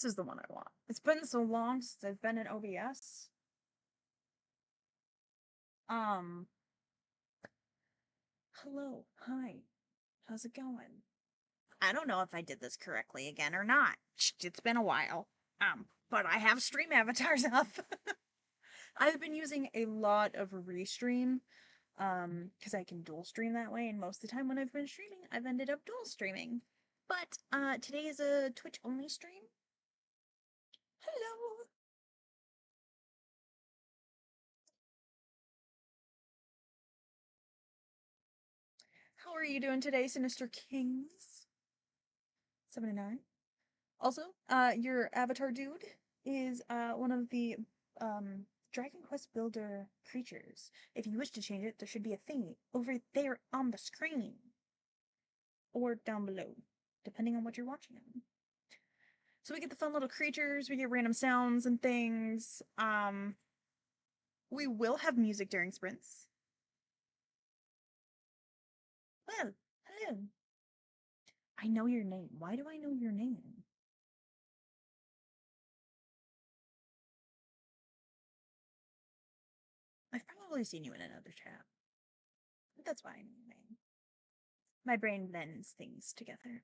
This is the one I want. It's been so long since I've been in OBS. Um, hello, hi, how's it going? I don't know if I did this correctly again or not. It's been a while. But I have stream avatars up. I've been using a lot of Restream, because I can dual stream that way, and most of the time when I've been streaming, I've ended up dual streaming. But, today is a Twitch only stream. Hello! How are you doing today, Sinister Kings? 79. Also, your avatar dude is one of the Dragon Quest Builder creatures. If you wish to change it, there should be a thing over there on the screen. Or down below, depending on what you're watching on. So we get the fun little creatures, we get random sounds and things. We will have music during sprints. Well, hello. I know your name. Why do I know your name? I've probably seen you in another chat. That's why I know your name. My brain blends things together.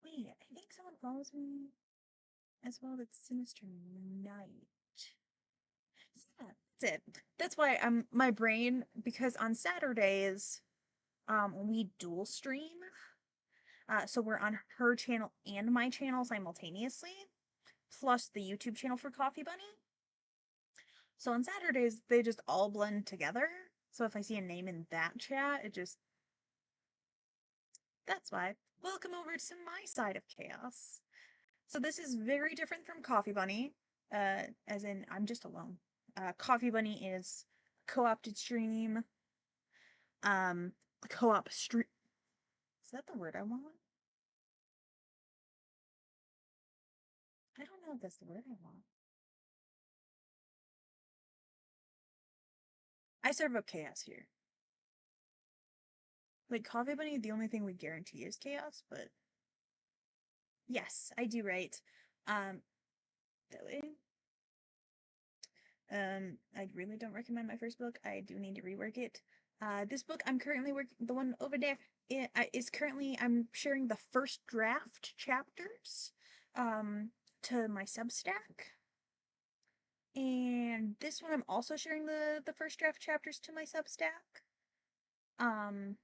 Wait, I think someone follows me as well. That's Sinister Knight. Yeah, that's it. That's why my brain, because on Saturdays, we dual stream. So we're on her channel and my channel simultaneously, plus the YouTube channel for Coffee Bunny. So on Saturdays, they just all blend together. So if I see a name in that chat, that's why. Welcome over to my side of chaos. So this is very different from Coffee Bunny, as in I'm just alone. Coffee Bunny is co-opted stream. Co-op stream. Is that the word I want? I don't know if that's the word I want. I serve up chaos here. Like Coffee Bunny, the only thing we guarantee is chaos, but yes, I do write. That way. I really don't recommend my first book. I do need to rework it. This book I'm currently working, the one over there, is currently, I'm sharing the first draft chapters, to my Substack. And this one I'm also sharing the first draft chapters to my Substack. Um,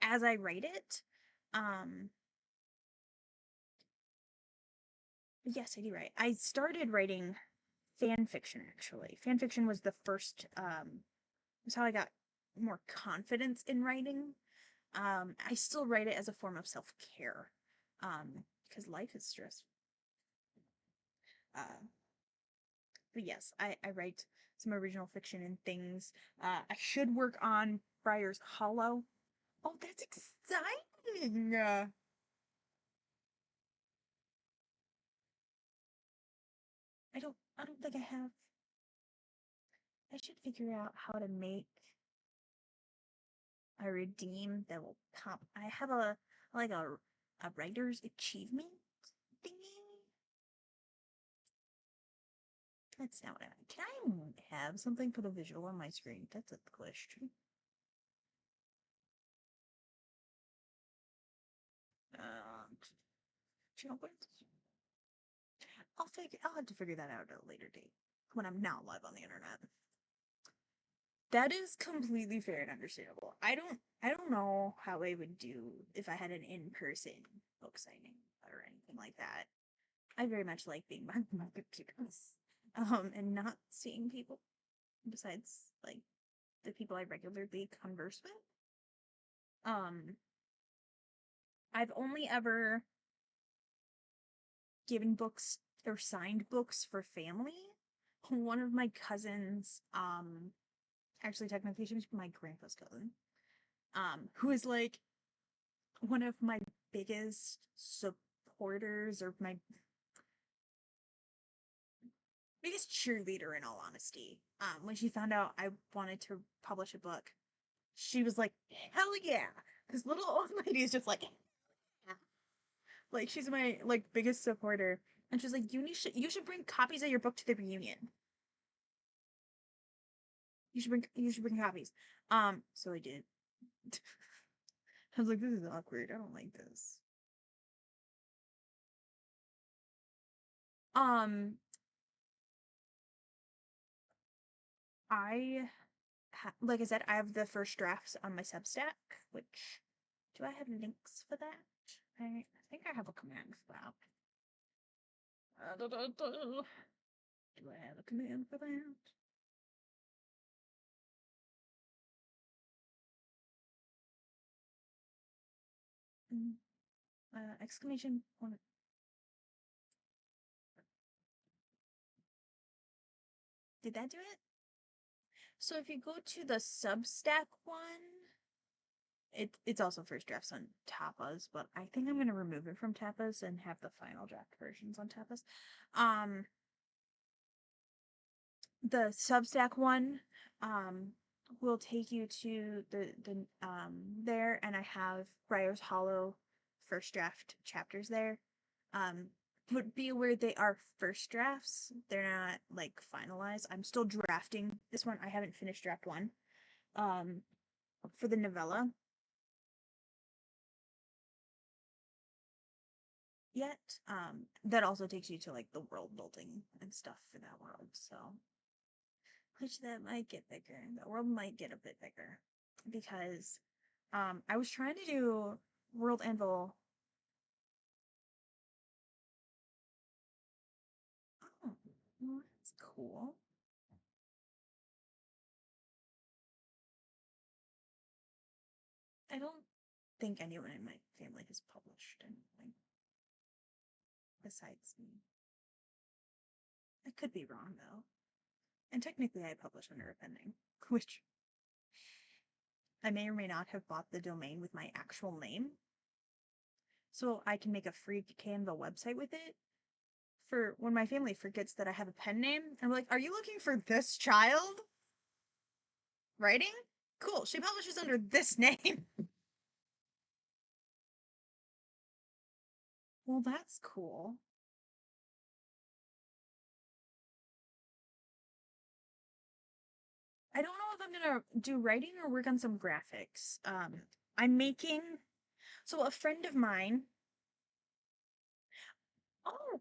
as I write it. Yes, I do write. I started writing fan fiction actually. Fan fiction was the first, was how I got more confidence in writing. I still write it as a form of self-care. Because life is stressful. Uh, but yes, I write some original fiction and things. I should work on Briar's Hollow. Oh, that's exciting! I don't think I have. I should figure out how to make a redeem that will pop. I have like a writer's achievement thingy. That's not what I. Can I have something put a visual on my screen? That's a question. Channel points. I'll have to figure that out at a later date when I'm not live on the internet. That is completely fair and understandable. I don't know how I would do if I had an in-person book signing or anything like that. I very much like being behind my computers, and not seeing people besides like the people I regularly converse with. Um, I've only ever given books or signed books for family. One of my cousins, actually technically she was my grandpa's cousin, who is like one of my biggest supporters or my biggest cheerleader in all honesty. When she found out I wanted to publish a book, she was like, hell yeah, This little old lady is just like she's my like biggest supporter, and she's like, you should bring copies of your book to the reunion. You should bring copies. So I did. I was like, this is awkward. I don't like this. Um, I like I said, I have the first drafts on my Substack, which do I have links for that? I think I have a command for that. Do I have a command for that? Mm, exclamation point. Did that do it? So if you go to the Substack one, it's also first drafts on Tapas, but I think I'm gonna remove it from Tapas and have the final draft versions on Tapas. Um, the Substack one, um, will take you to the there, and I have Briar's Hollow first draft chapters there. Um, but be aware they are first drafts; they're not like finalized. I'm still drafting this one. I haven't finished draft one. Um, for the novella yet. That also takes you to like the world building and stuff for that world. So, which that might get bigger. The world might get a bit bigger because I was trying to do World Anvil. Oh, well, that's cool. I don't think anyone in my family has published anything besides me. I could be wrong though. And technically, I publish under a pen name, which I may or may not have bought the domain with my actual name, so I can make a free Canva website with it for when my family forgets that I have a pen name. And I'm like, are you looking for this child writing? Cool. She publishes under this name. Well, that's cool. I don't know if I'm gonna do writing or work on some graphics. I'm making so a friend of mine.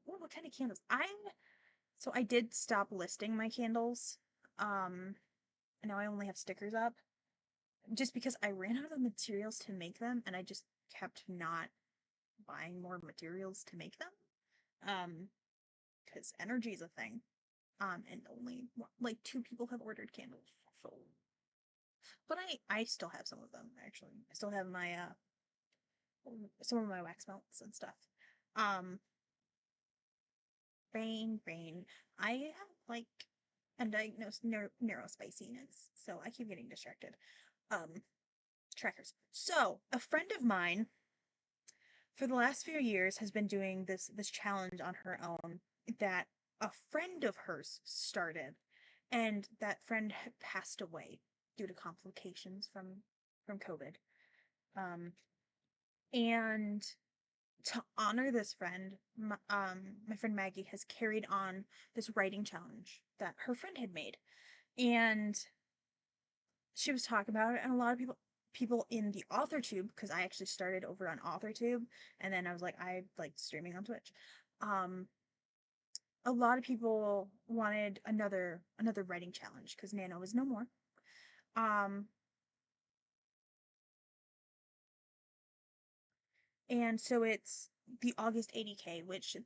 What kind of candles? I did stop listing my candles. Um, and now I only have stickers up just because I ran out of materials to make them, and I just kept not buying more materials to make them. Because energy is a thing. And only like two people have ordered candles. So, but I still have some of them actually. I still have my some of my wax melts and stuff. Um, brain. I have like undiagnosed neurospiciness, so I keep getting distracted. Um, trackers. So a friend of mine for the last few years has been doing this challenge on her own that a friend of hers started, and that friend had passed away due to complications from COVID. Um, and to honor this friend, my friend Maggie has carried on this writing challenge that her friend had made, and she was talking about it, and a lot of people in the author tube, because I actually started over on authortube, and then I like streaming on Twitch. um a lot of people wanted another writing challenge because Nano is no more. um and so it's the August 80K, which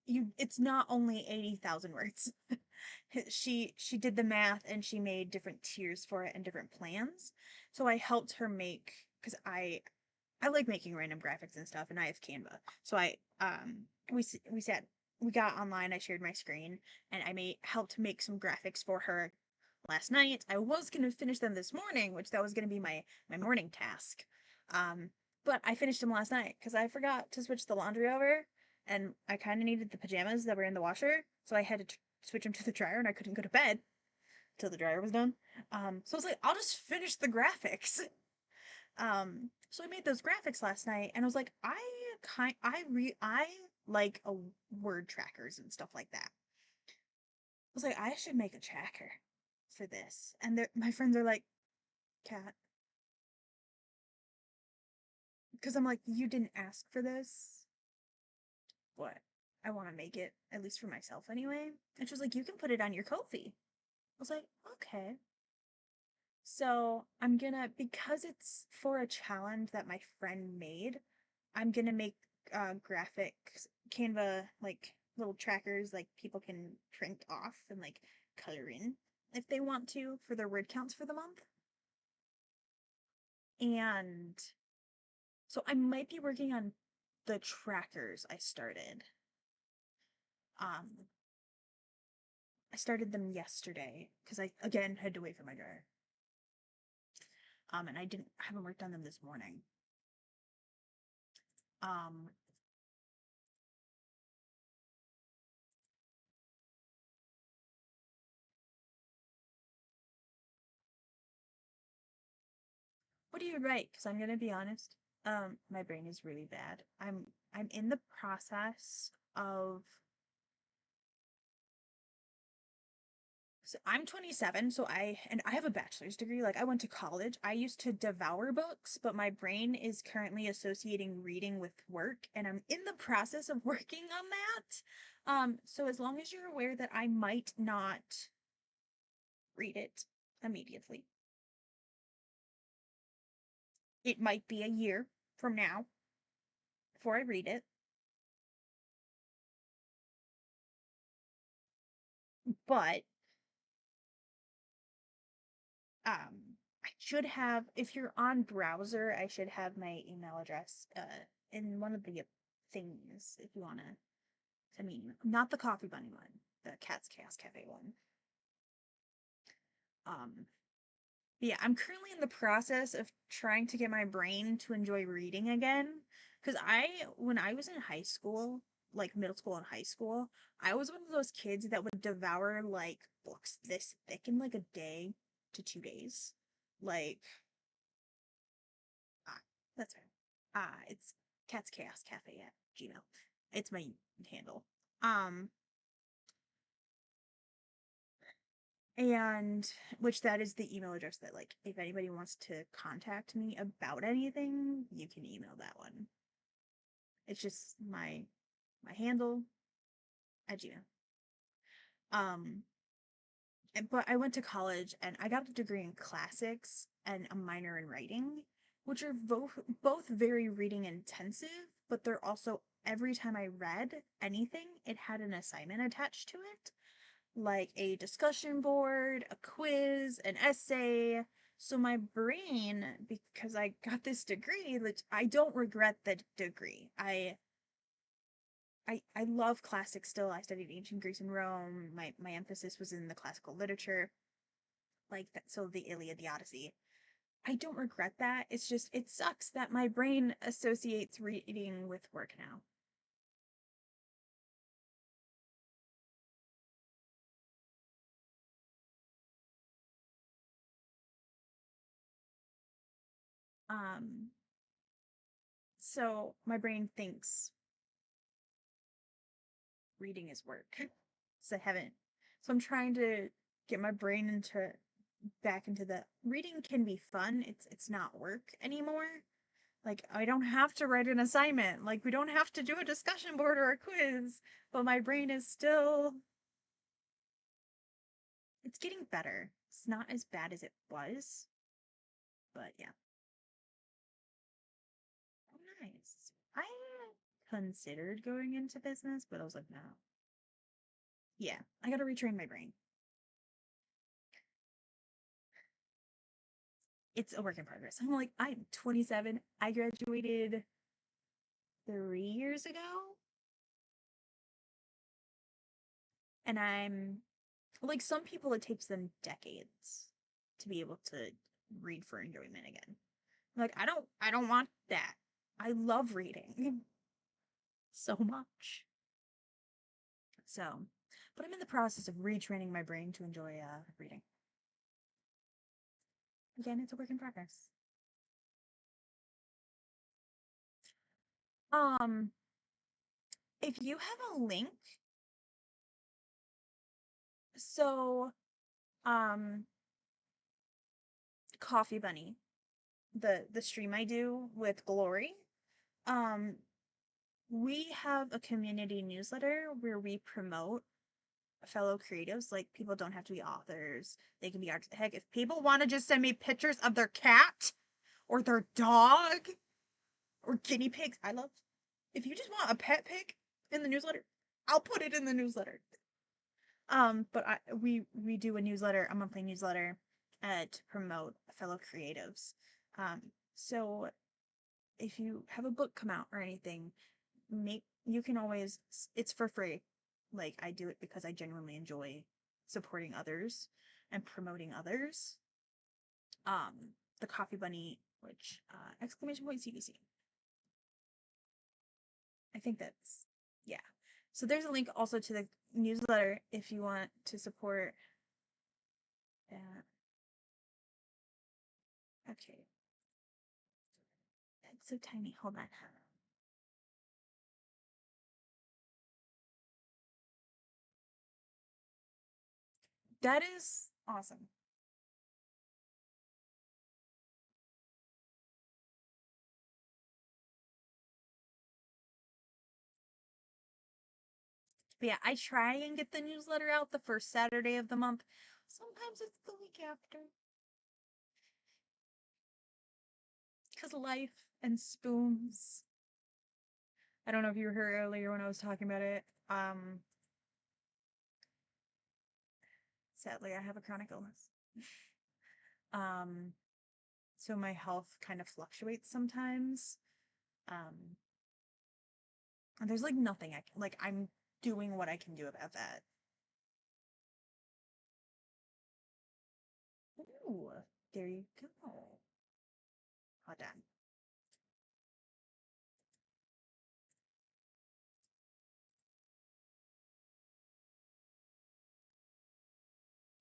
it's not only 80,000 words. She did the math and she made different tiers for it and different plans. So I helped her make, because I like making random graphics and stuff, and I have Canva. So we sat we got online. I shared my screen, and I made helped make some graphics for her last night. I was gonna finish them this morning, which that was gonna be my morning task. Um, but I finished them last night because I forgot to switch the laundry over, and I kind of needed the pajamas that were in the washer, so I had to switch them to the dryer, and I couldn't go to bed till the dryer was done. So I was like, I'll just finish the graphics. So I made those graphics last night, and I was like, I like a word trackers and stuff like that. I was like, I should make a tracker for this, and my friends are like, Cat, because I'm like, you didn't ask for this. What? I want to make it at least for myself anyway. And she was like, you can put it on your Ko-fi. I was like, okay. So I'm gonna, because it's for a challenge that my friend made, I'm gonna make graphics, Canva, like little trackers like people can print off and like color in if they want to for their word counts for the month. And so I might be working on the trackers I started. Um, I started them yesterday because I again had to wait for my dryer. And I haven't worked on them this morning. Um, what do you write? Because I'm gonna be honest. My brain is really bad. I'm in the process of. So I'm 27, so I have a bachelor's degree. Like I went to college. I used to devour books, but my brain is currently associating reading with work, and I'm in the process of working on that. So as long as you're aware that I might not read it immediately. It might be a year from now before I read it, but I should have, if you're on browser, I should have my email address in one of the things if you want to send me an email. Not the Coffee Bunny one, the Cat's Chaos Cafe one. Um, yeah, I'm currently in the process of trying to get my brain to enjoy reading again. Because when I was in high school, like middle school and high school, I was one of those kids that would devour like books this thick in like a day to 2 days. Like, ah, that's right. It's Cat's Chaos Cafe at Gmail. It's my handle. Um, and which that is the email address that like if anybody wants to contact me about anything, you can email that one. It's just my handle at Gmail. Um, but I went to college and I got a degree in classics and a minor in writing, which are both very reading intensive, but they're also every time I read anything, it had an assignment attached to it, like a discussion board, a quiz, an essay. So my brain, because I got this degree, that I don't regret the degree. I love classics still. I studied ancient Greece and Rome. My emphasis was in the classical literature, like that. So the Iliad, the Odyssey. I don't regret that. It's just it sucks that my brain associates reading with work now. Um, so my brain thinks reading is work. So I haven't. So I'm trying to get my brain into back into the reading can be fun. It's not work anymore. Like I don't have to write an assignment. Like we don't have to do a discussion board or a quiz, but my brain is still it's getting better. It's not as bad as it was, but yeah. Oh, nice. I considered going into business, but I was like, no. Yeah, I got to retrain my brain. It's a work in progress. I'm 27. I graduated 3 years ago, and I'm like some people, it takes them decades to be able to read for enjoyment again. Like I don't want that. I love reading so much. So, but I'm in the process of retraining my brain to enjoy reading. Again, it's a work in progress. Um, if you have a link, so um, Coffee Bunny, the stream I do with Glory, um, we have a community newsletter where we promote fellow creatives. Like, people don't have to be authors, they can be artists. Heck, if people want to just send me pictures of their cat or their dog or guinea pigs, I love. If you just want a pet pig in the newsletter, I'll put it in the newsletter. But we do a newsletter, a monthly newsletter, to promote fellow creatives. Um, so if you have a book come out or anything, make you can always, it's for free. Like, I do it because I genuinely enjoy supporting others and promoting others. The Coffee Bunny, which exclamation point CBC. I think that's, yeah. So there's a link also to the newsletter if you want to support that. Okay. That's so tiny. Hold on. That is awesome. But yeah, I try and get the newsletter out the first Saturday of the month. Sometimes it's the week after. Because life and spoons. I don't know if you heard earlier when I was talking about it. Sadly, I have a chronic illness. Um, so my health kind of fluctuates sometimes. Um, and there's like nothing I can, like, I'm doing what I can do about that. Ooh, there you go. Hold on.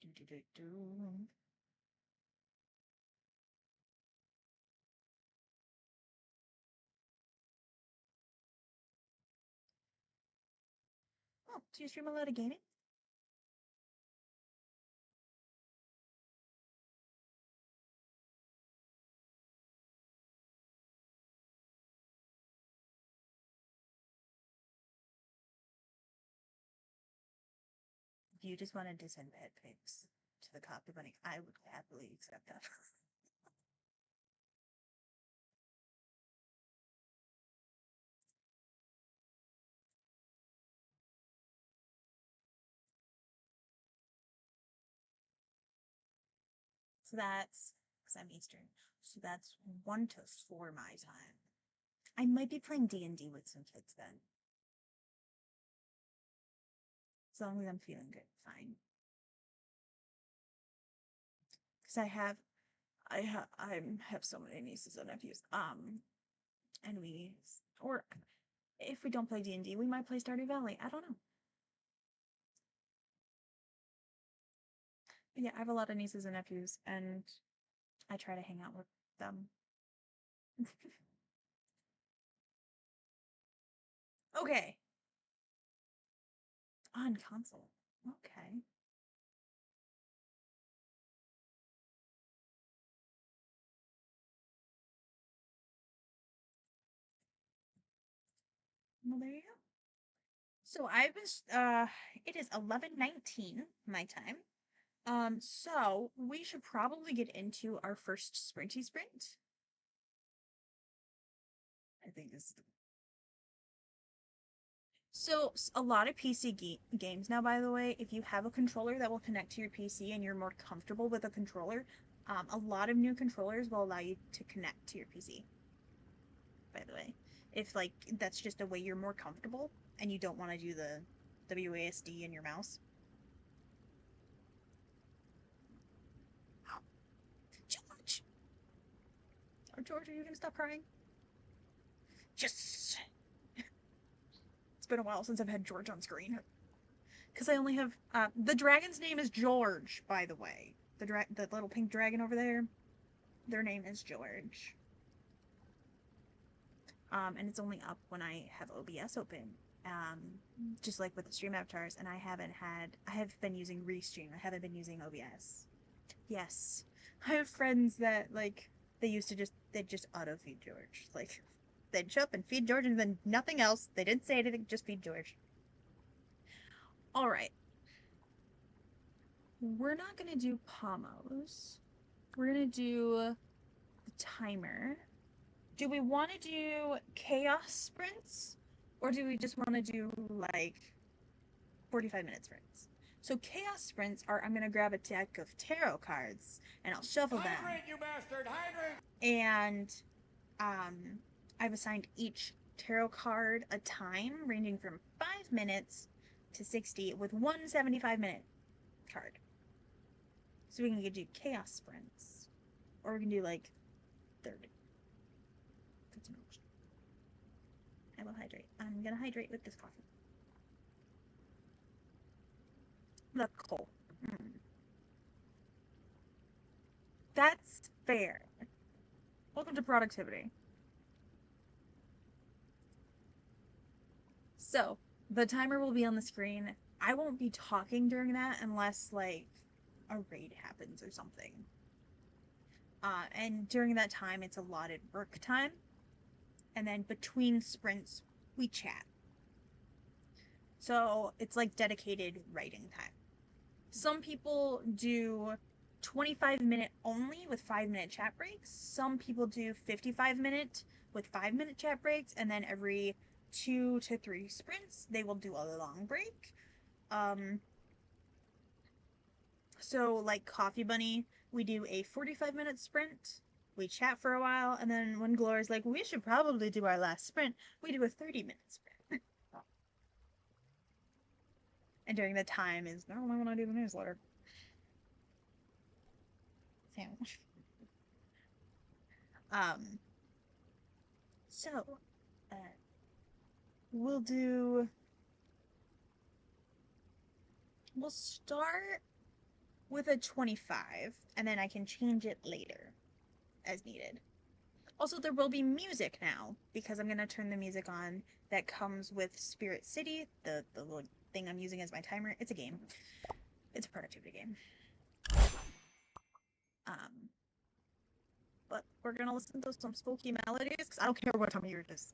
Do, do, do, do. Oh, do you stream a lot of gaming? If you just wanted to send pet pics to the Coffee Bunny, I would happily accept that. So that's, because I'm Eastern, so that's 1 to 4 my time. I might be playing D&D with some kids then. As long as I'm feeling good, fine. Because I have so many nieces and nephews. And or if we don't play D&D, we might play Stardew Valley. I don't know. But yeah, I have a lot of nieces and nephews, and I try to hang out with them. Okay, on console. Okay. Well, there you go. So I've been it is 11:19 my time. So we should probably get into our first sprinty sprint. I think this is so a lot of PC games now, by the way, if you have a controller that will connect to your PC and you're more comfortable with a controller, a lot of new controllers will allow you to connect to your PC. By the way, if like that's just a way you're more comfortable and you don't want to do the WASD in your mouse. George, George, are you gonna stop crying? Yes. It's been a while since I've had George on screen. Because I only have the dragon's name is George, by the way. The little pink dragon over there, their name is George. and it's only up when I have OBS open. Um, just like with the stream avatars, and I have been using Restream. I haven't been using OBS. Yes, I have friends that like they just auto feed George. Like they'd show up and feed George, and then nothing else. They didn't say anything, just feed George. All right, we're not gonna do Pommos. We're gonna do the timer. Do we want to do chaos sprints, or do we just want to do like 45-minute sprints? So chaos sprints are, I'm gonna grab a deck of tarot cards and I'll shuffle them. Hydrate, you bastard! Hydrate! And I've assigned each tarot card a time ranging from 5 minutes to 60 with one 75-minute card. So we can do chaos sprints, or we can do like 30. That's an option. I will hydrate. I'm gonna hydrate with this coffee. The coal. That's fair. Welcome to productivity. So, the timer will be on the screen. I won't be talking during that unless, like, a raid happens or something. And during that time, it's allotted work time. And then between sprints, we chat. So, it's like dedicated writing time. Some people do 25-minute only with 5-minute chat breaks. Some people do 55-minute with 5-minute chat breaks, and then every 2 to 3 sprints they will do a long break. So like Coffee Bunny, we do a 45-minute sprint. We chat for a while, and then when Gloria's like, we should probably do our last sprint, we do a 30-minute sprint. And during the time is normally when I do the newsletter. Sandwich. So, we'll start with a 25, and then I can change it later as needed. Also, there will be music now, because I'm going to turn the music on that comes with Spirit City, the little thing I'm using as my timer. It's a game. It's a productivity game. But we're going to listen to some spooky melodies, because I don't care what time of year it is.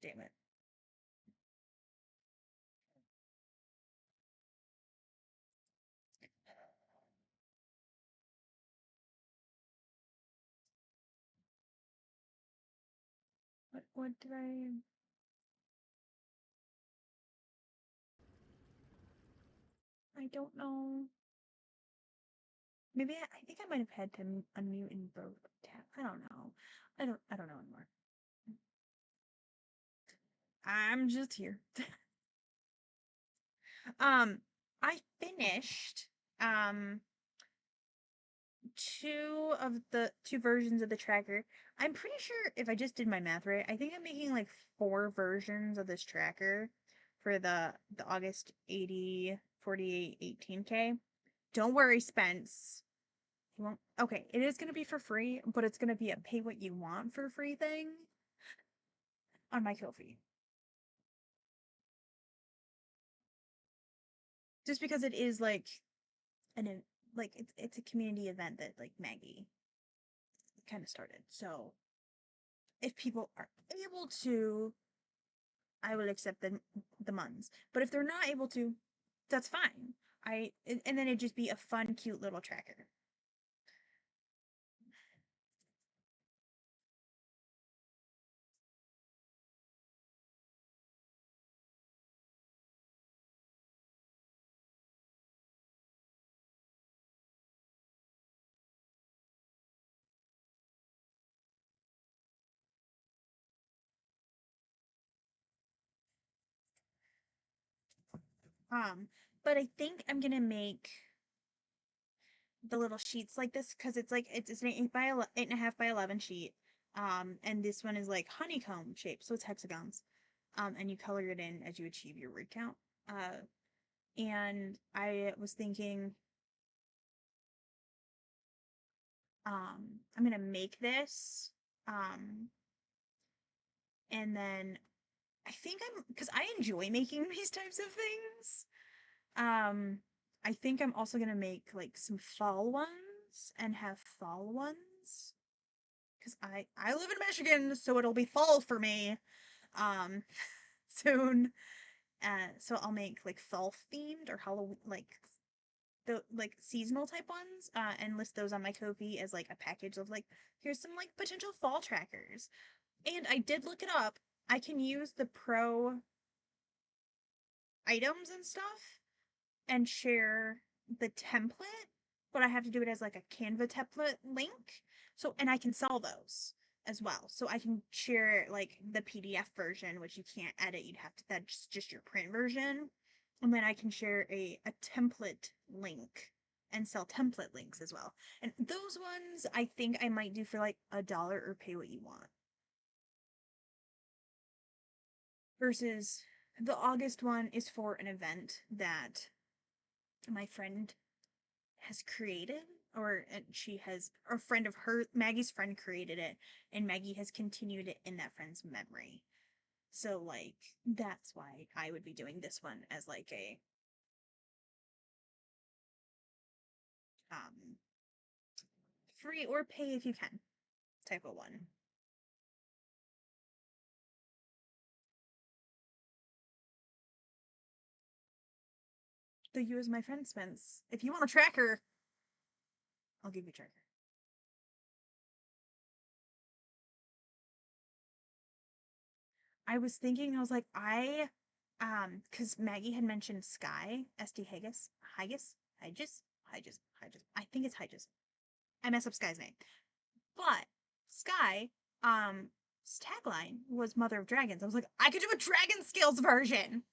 Damn it. What did I don't know. Maybe I think I might have had to unmute in both tab. I don't know. I don't know anymore. I'm just here. um I finished um two versions of the tracker. I'm pretty sure if I just did my math right, I think I'm making like four versions of this tracker for the August 80 48 18K. Don't worry, Spence. You won't. Okay, it is going to be for free, but it's going to be a pay what you want for free thing on my Ko-fi. Just because it is like an like it's a community event that like Maggie kind of started. So if people are able to, I will accept the muns. But if they're not able to, that's fine. And then it'd just be a fun, cute little tracker. Um, but I think I'm gonna make the little sheets like this because it's an 8.5 by 11 sheet. And this one is like honeycomb shape, so it's hexagons. And you color it in as you achieve your word count. And I was thinking, I'm gonna make this, um, and then I think because I enjoy making these types of things. Um, I think I'm also gonna make like some fall ones and have fall ones because I live in Michigan, so it'll be fall for me um soon. So I'll make like fall themed or Halloween like seasonal type ones and list those on my Ko-fi as like a package of like here's some like potential fall trackers. And I did look it up. I can use the pro items and stuff and share the template, but I have to do it as like a Canva template link. So, and I can sell those as well. So I can share like the PDF version, which you can't edit. You'd have to, that's just your print version. And then I can share a template link and sell template links as well. And those ones I think I might do for like $1 or pay what you want. Versus the August one is for an event that my friend has created, or she has a friend of her, Maggie's friend created it, and Maggie has continued it in that friend's memory. So like that's why I would be doing this one as like a um free or pay if you can type of one. So you as my friend, Spence. If you want a tracker, I'll give you a tracker. I was thinking, I was like, because Maggie had mentioned Sky, SD Haggis, Haggis, Hygis, Hygis, Hygis. I think it's Hygis. I mess up Sky's name. But Sky, um, tagline was Mother of Dragons. I was like, I could do a Dragon Scales version.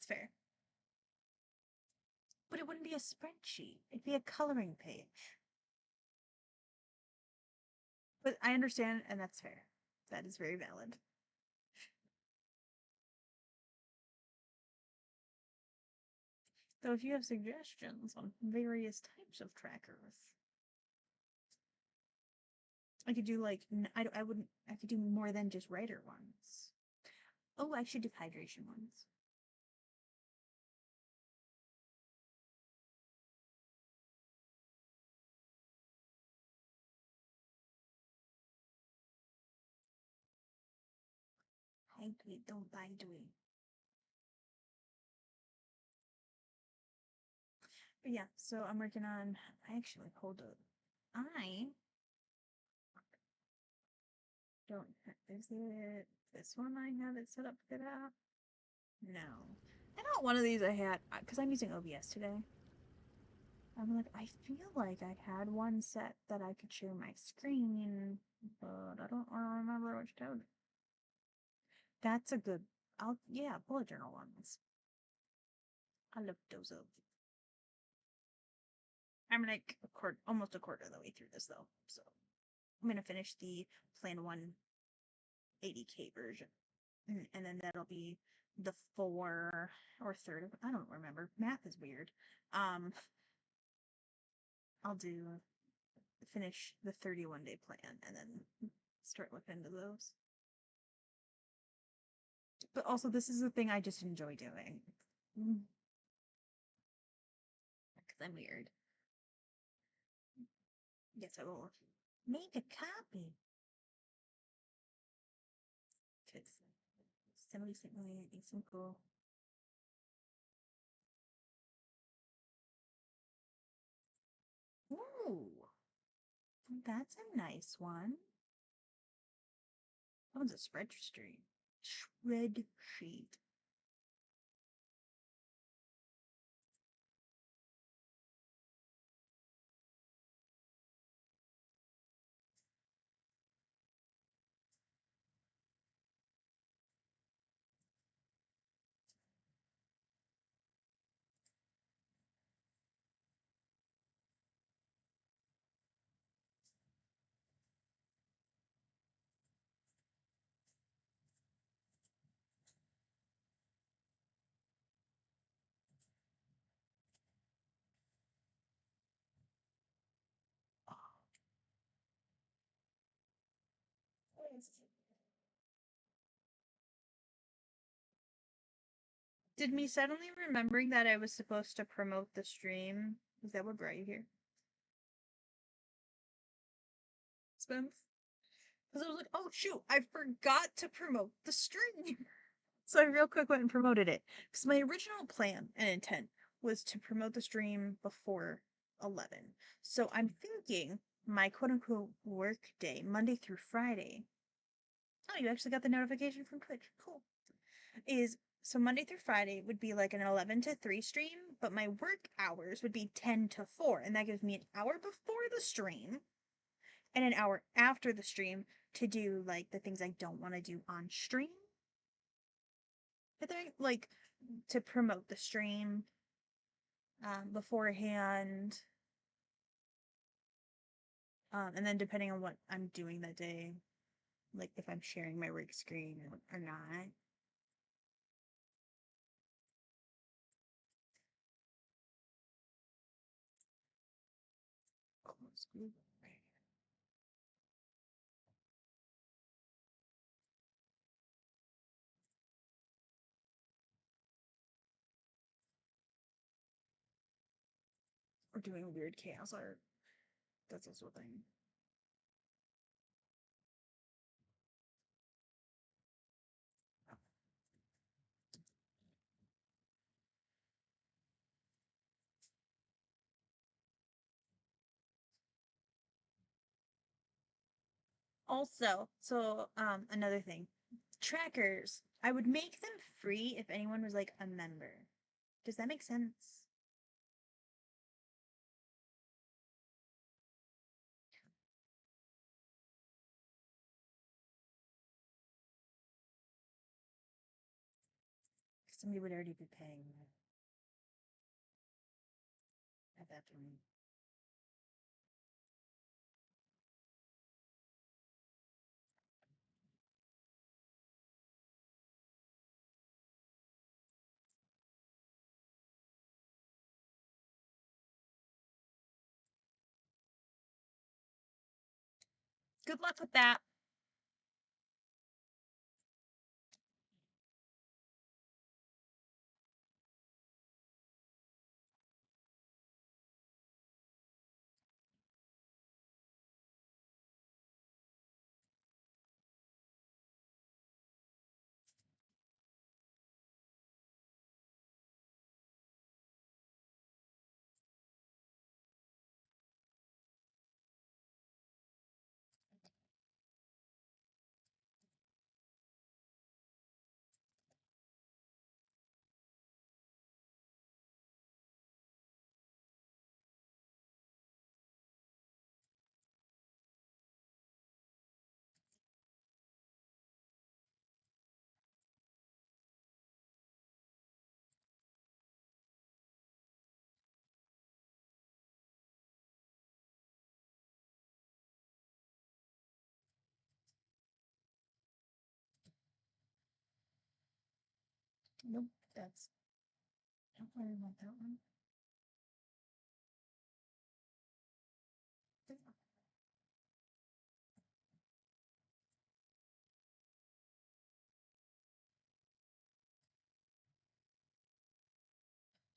That's fair. But it wouldn't be a spreadsheet. It'd be a coloring page. But I understand, and that's fair. That is very valid. So if you have suggestions on various types of trackers, I could do like I wouldn't. I could do more than just writer ones. Oh, I should do hydration ones. Hydrate, don't hydrate. But yeah, so I'm working on. I actually hold up. I don't. Is it this one? I have it set up for that. No, I thought one of these I had because I'm using OBS today. I'm like, I feel like I had one set that I could share my screen, but I don't remember which code. That's a good. Yeah, bullet journal ones. I looked those up. I'm like almost a quarter of the way through this though, so I'm gonna finish the Plan 1 80K version, and then that'll be the 4 or 3rd of. I don't remember. Math is weird. I'll do finish the 31-day plan and then start looking into those. But also, this is the thing I just enjoy doing. Because I'm weird. Yes, I will make a copy. Because somebody sent me some cool. Ooh, that's a nice one. That one's a spreadsheet. Spreadsheet. Did me suddenly remembering that I was supposed to promote the stream? Is that what brought you here? Spence? Because I was like, oh shoot, I forgot to promote the stream. So I real quick went and promoted it. Because my original plan and intent was to promote the stream before 11. So I'm thinking my quote unquote work day, Monday through Friday. Oh, you actually got the notification from Twitch. Cool. Is so Monday through Friday would be like an 11 to 3 stream, but my work hours would be 10 to 4. And that gives me an hour before the stream and an hour after the stream to do like the things I don't want to do on stream. I think like to promote the stream beforehand. And then depending on what I'm doing that day, like if I'm sharing my work screen or not. Or doing weird chaos art. That's also a thing. Also, so another thing. Trackers. I would make them free if anyone was like a member. Does that make sense? somebody would already be paying at that point. Good luck with that. Nope, that's. I don't really want that one.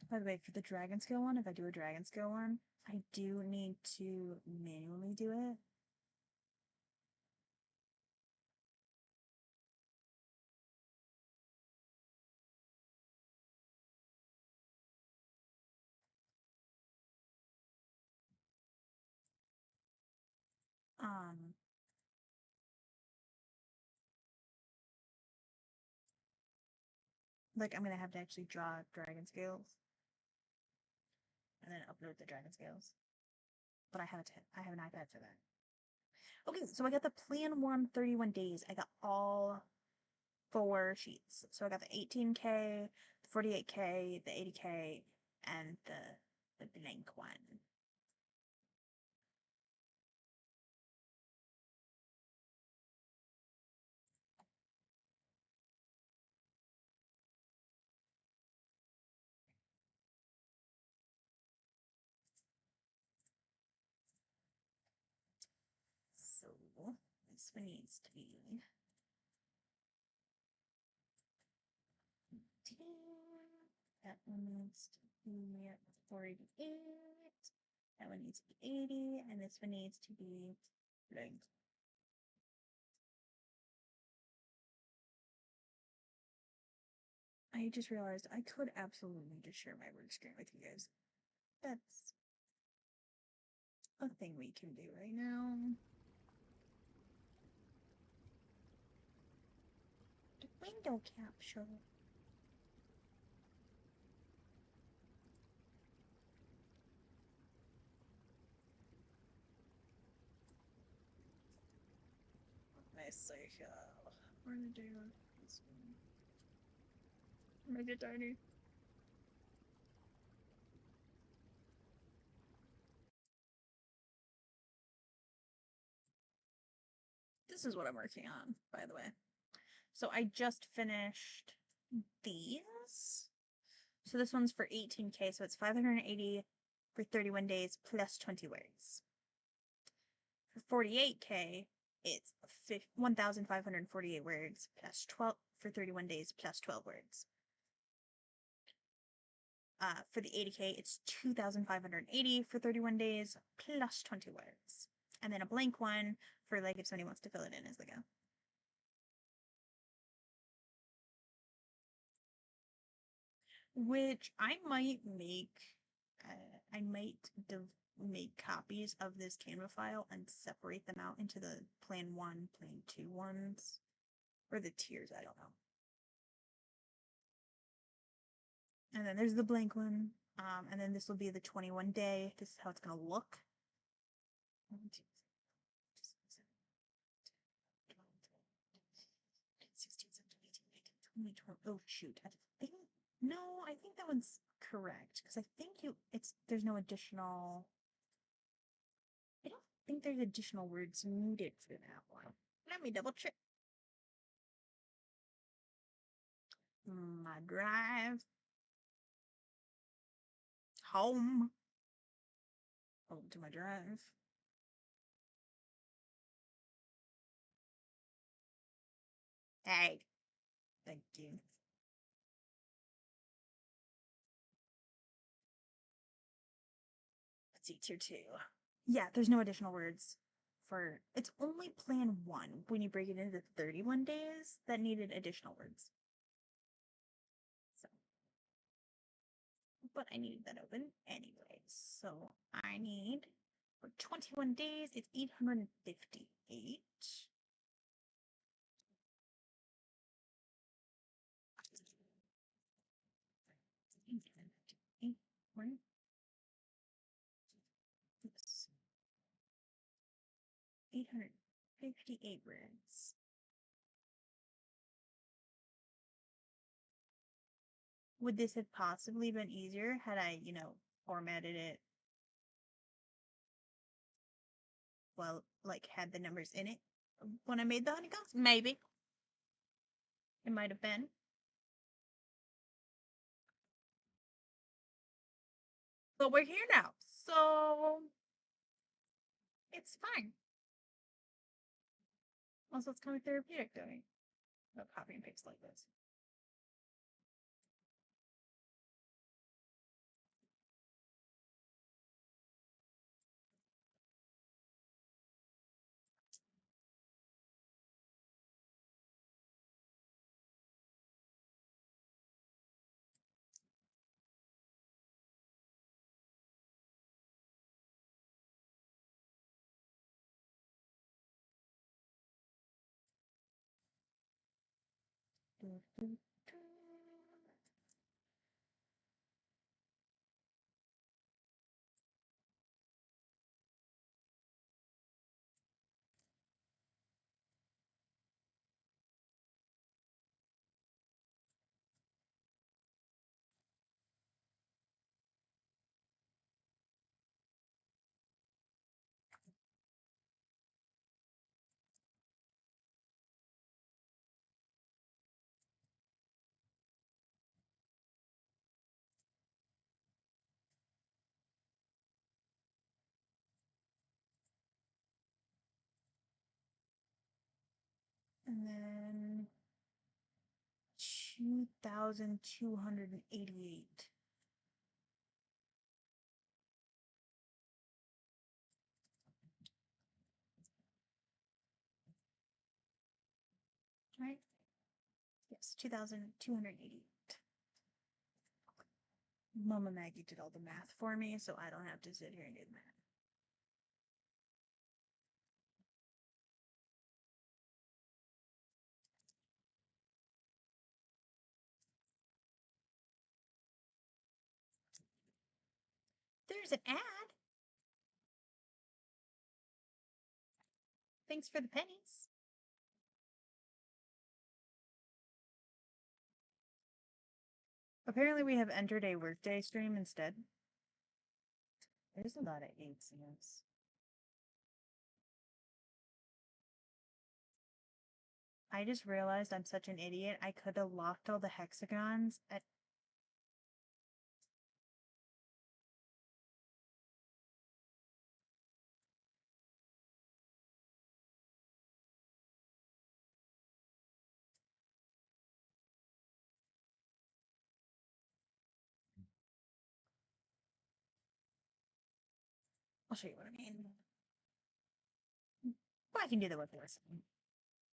By the way, for the dragon scale one, if I do a dragon scale one, I do need to manually do it. Um, like I'm gonna have to actually draw dragon scales and then upload the dragon scales. But I have an iPad for that. Okay, so I got the plan 131 days. I got all 4 sheets. So I got the 18K, the 48K, the 80K, and the blank one. So this one needs to be 10. That one needs to be 48. That one needs to be 80, and this one needs to be blank. I just realized I could absolutely just share my work screen with you guys. That's a thing we can do right now. The window capture. I say, we're gonna do this one. Make it tiny. This is what I'm working on, by the way. So I just finished these. So this one's for 18K, so it's 580 for 31 days plus 20 words. For 48K, it's 1,548 words plus 12 for 31 days plus 12 words. For the 80K, it's 2,580 for 31 days plus 20 words. And then a blank one for like if somebody wants to fill it in as they go. Which I might make, make copies of this Canva file and separate them out into the plan 1, plan 2 ones, or the tiers, I don't know. And then there's the blank one, and then this will be the 21 day. This is how it's gonna look. 1, 2, 3, 16, 17, 18, 19, 20, 20. Oh shoot! I think No, I think that one's correct because I think there's no additional. I don't think there's additional words needed for that one. Let me double check. My drive. Home. Home to my drive. Hey. Thank you. Let's see, tier 2. Yeah, there's no additional words for it's only plan 1 when you break it into 31 days that needed additional words. So, but I needed that open anyway. So I need for 21 days, it's 858. Right? Oops. 858 words. Would this have possibly been easier had I, formatted it well, like had the numbers in it when I made the honeycombs? Maybe. It might have been. But we're here now, so it's fine. Also, it's kind of therapeutic doing copy and paste like this. And then 2,288. Right? Yes, 2,288. Mama Maggie did all the math for me, so I don't have to sit here and do math. There's an ad. Thanks for the pennies. Apparently, we have entered a workday stream instead. There's a lot of 8s in this. I just realized I'm such an idiot. I could have locked all the hexagons at. I'll show you what I mean. Well, I can do the with this.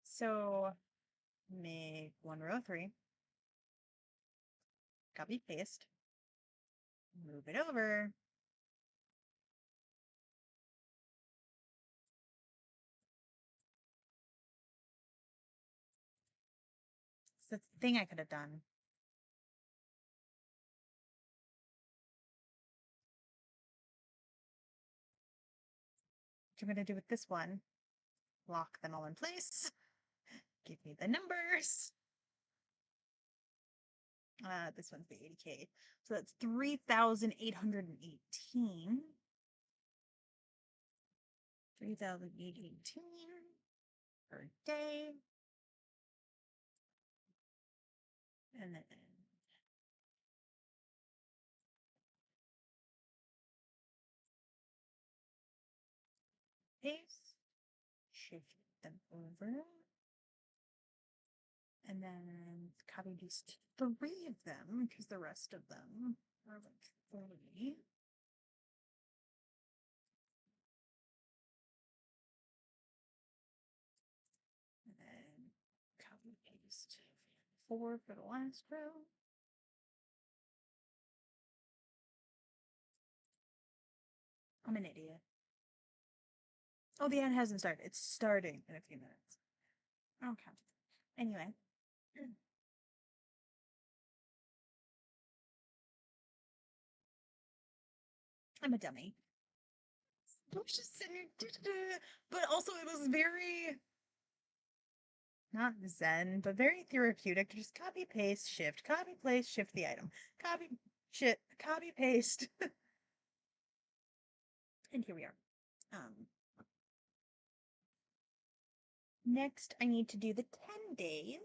So make one row 3. Copy paste. Move it over. It's the thing I could have done. What I'm going to do with this one, lock them all in place. Give me the numbers. This one's the 80K. So that's 3,818. 3,818 per day. And then paste, shift them over, and then copy paste 3 of them because the rest of them are like 40. And then copy paste 4 for the last row. I'm an idiot. Oh, the ad hasn't started. It's starting in a few minutes. Okay. Anyway. I'm a dummy. I was just sitting here, but also it was very not zen, but very therapeutic to just copy paste shift, copy paste shift the item, copy shit, copy paste, and here we are. Next I need to do the 10 days.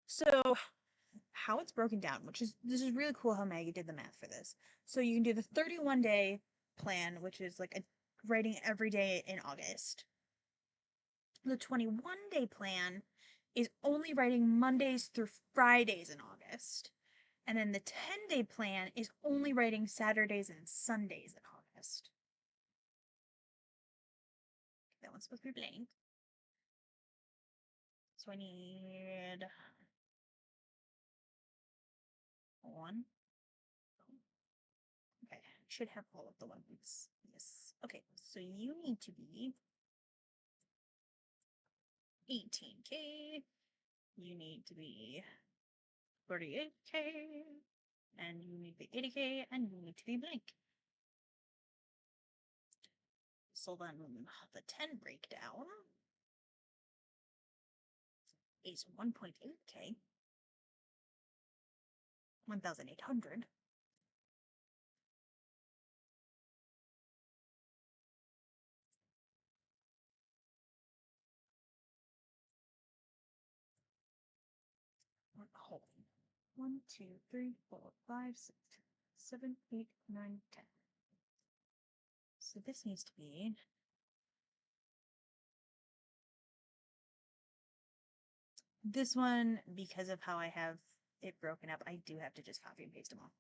So how it's broken down, this is really cool how Maggie did the math for this. So you can do the 31-day plan, which is like writing every day in August. The 21-day plan is only writing Mondays through Fridays in August. And then the 10-day plan is only writing Saturdays and Sundays in August. That one's supposed to be blank. So I need 1. Okay, should have all of the ones. Yes. Okay, so you need to be 18K. You need to be 38K. And you need to be 80K. And you need to be blank. So then the 10 breakdown is 1.8K. 1,800. Hold on. 1, 2, 3, 4, 5, 6, 7, 8, 9, 10. So this needs to be this one, because of how I have it broken up, I do have to just copy and paste them all.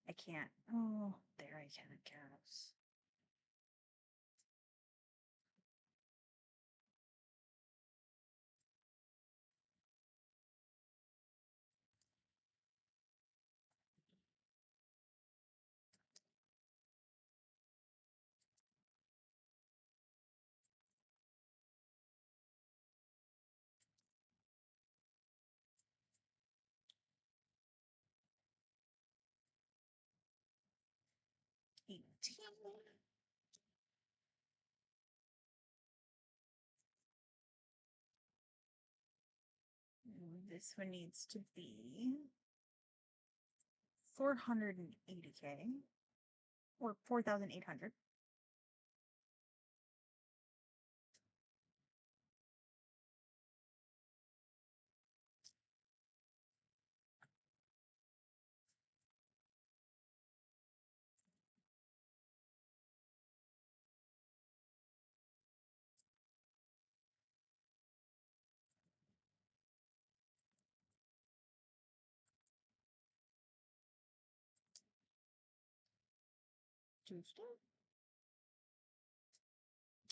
I can't. Oh, there I can, I guess. $18. This one needs to be 480K or 4,800.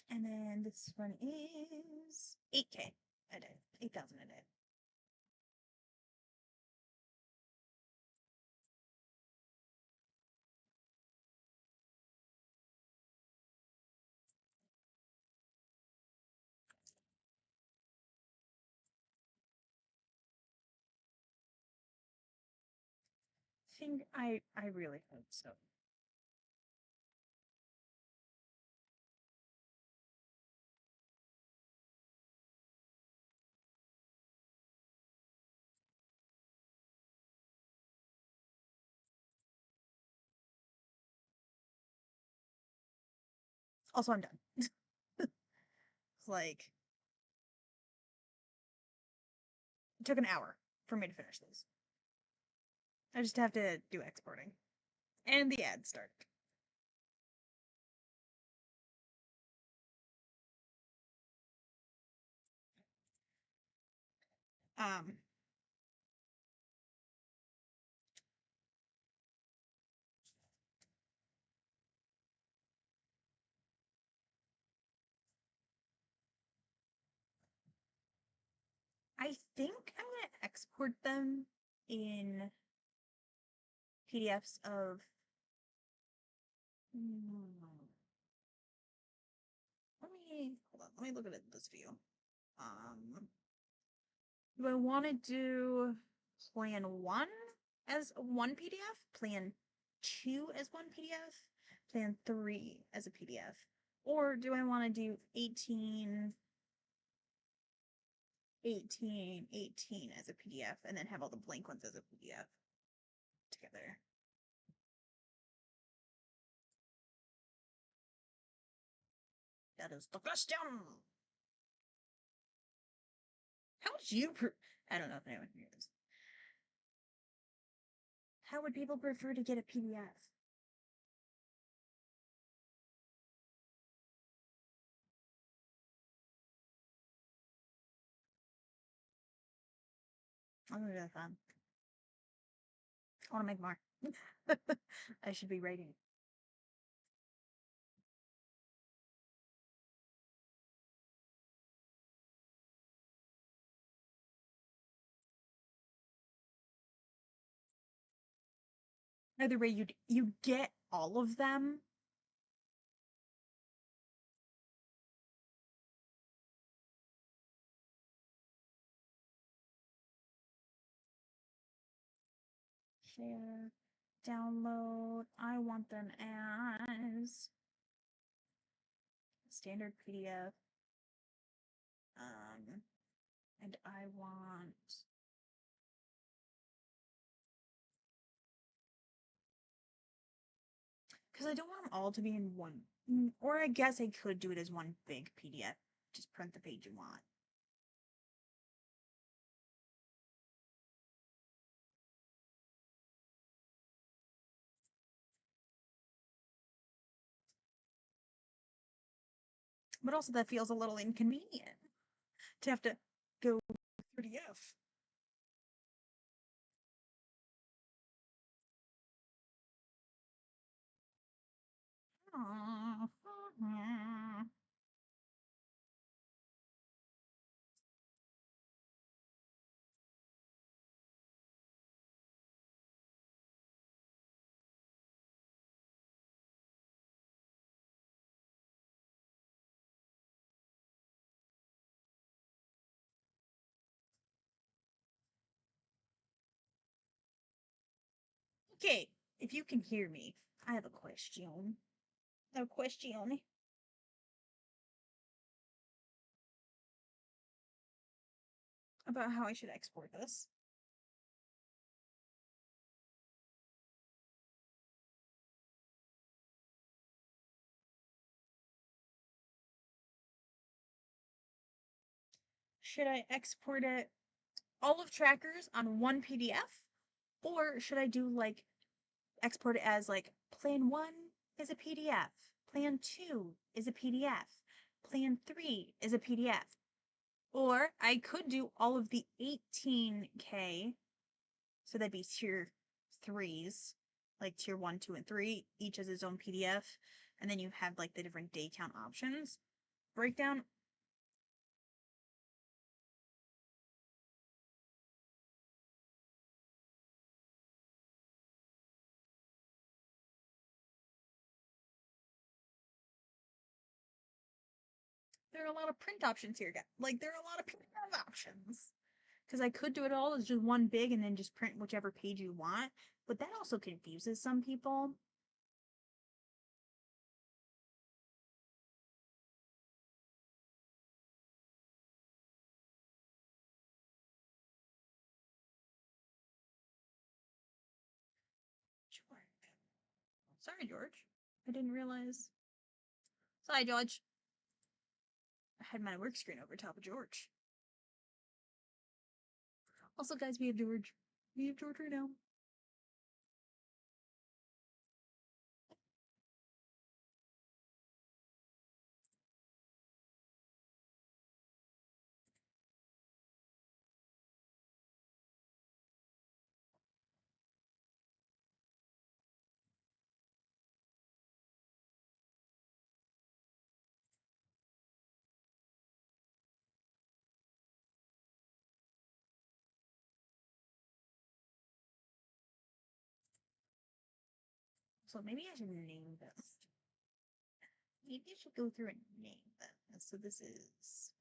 And then this one is 8K a day, 8,000 a day. I really hope so. Also, I'm done. It's like, it took an hour for me to finish this. I just have to do exporting. And the ad started. Um, I think I'm gonna export them in PDFs of. Let me hold on. Let me look at this view. Do I want to do plan 1 as one PDF, plan 2 as one PDF, plan 3 as a PDF, or do I want to do 18, 18, 18 as a PDF and then have all the blank ones as a PDF together? That is the question. How would you? I don't know if anyone can hear this. How would people prefer to get a PDF? I'm gonna do that fun. I want to make more. I should be writing. Either way, you get all of them. Share, download. I want them as standard PDF. And I want. Because I don't want them all to be in one. Or I guess I could do it as one big PDF. Just print the page you want. But also that feels a little inconvenient to have to go PDF. Okay, if you can hear me, I have a question. A question. About how I should export this. Should I export it all of trackers on one PDF? Or should I do like export it as like plan 1 is a PDF, plan 2 is a PDF, plan 3 is a PDF. Or I could do all of the 18K, so that'd be tier 3s, like tier 1, 2, and 3, each as its own PDF, and then you have like the different day count options. Breakdown. There are a lot of print options here, guys. Like, there are a lot of PDF options. Because I could do it all as just one big and then just print whichever page you want, but that also confuses some people. Sure. Sorry, George. I didn't realize. Hi, George. I had my work screen over top of George. Also, guys, we have George. We have George right now. So maybe I should name this. Maybe I should go through and name them. So this is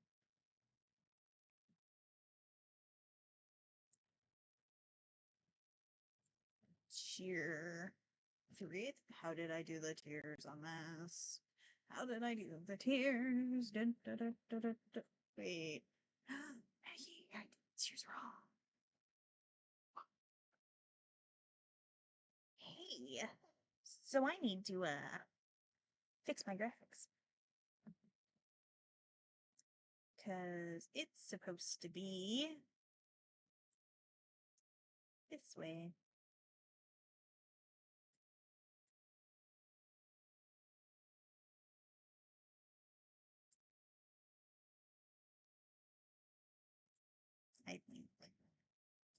tier 3. How did I do the tiers on this? How did I do the tiers? Wait. Maggie, I did the tiers wrong. Hey. So I need to fix my graphics. Because it's supposed to be this way. I think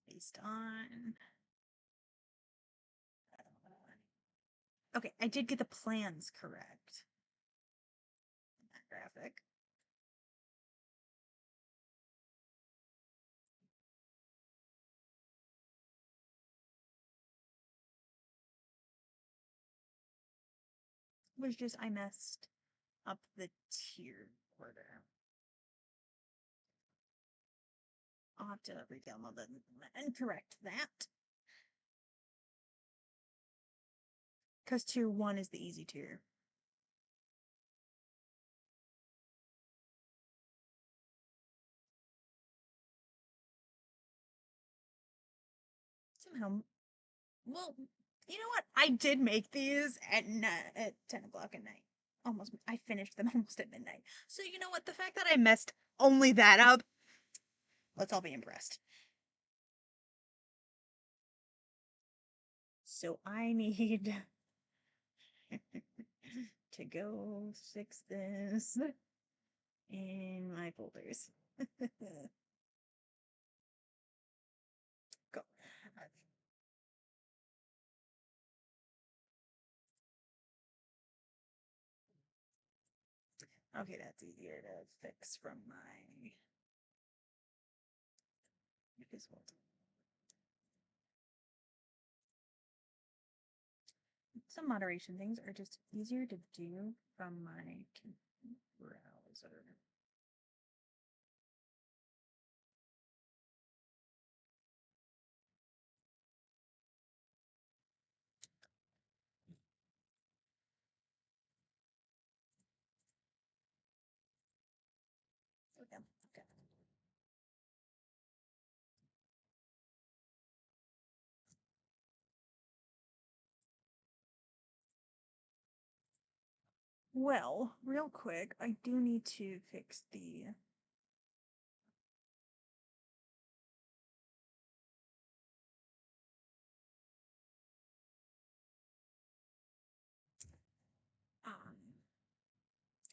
based on okay, I did get the plans correct in that graphic. It was just I messed up the tier order. I'll have to re-download it and correct that. Because tier 1 is the easy tier. Somehow, well, you know what? I did make these at 10 o'clock at night. Almost, I finished them almost at midnight. So you know what? The fact that I messed only that up, let's all be impressed. So I need to go fix this in my folders. Go. Okay, that's easier to fix from my visual. Some moderation things are just easier to do from my browser. Okay. Well, real quick, I do need to fix the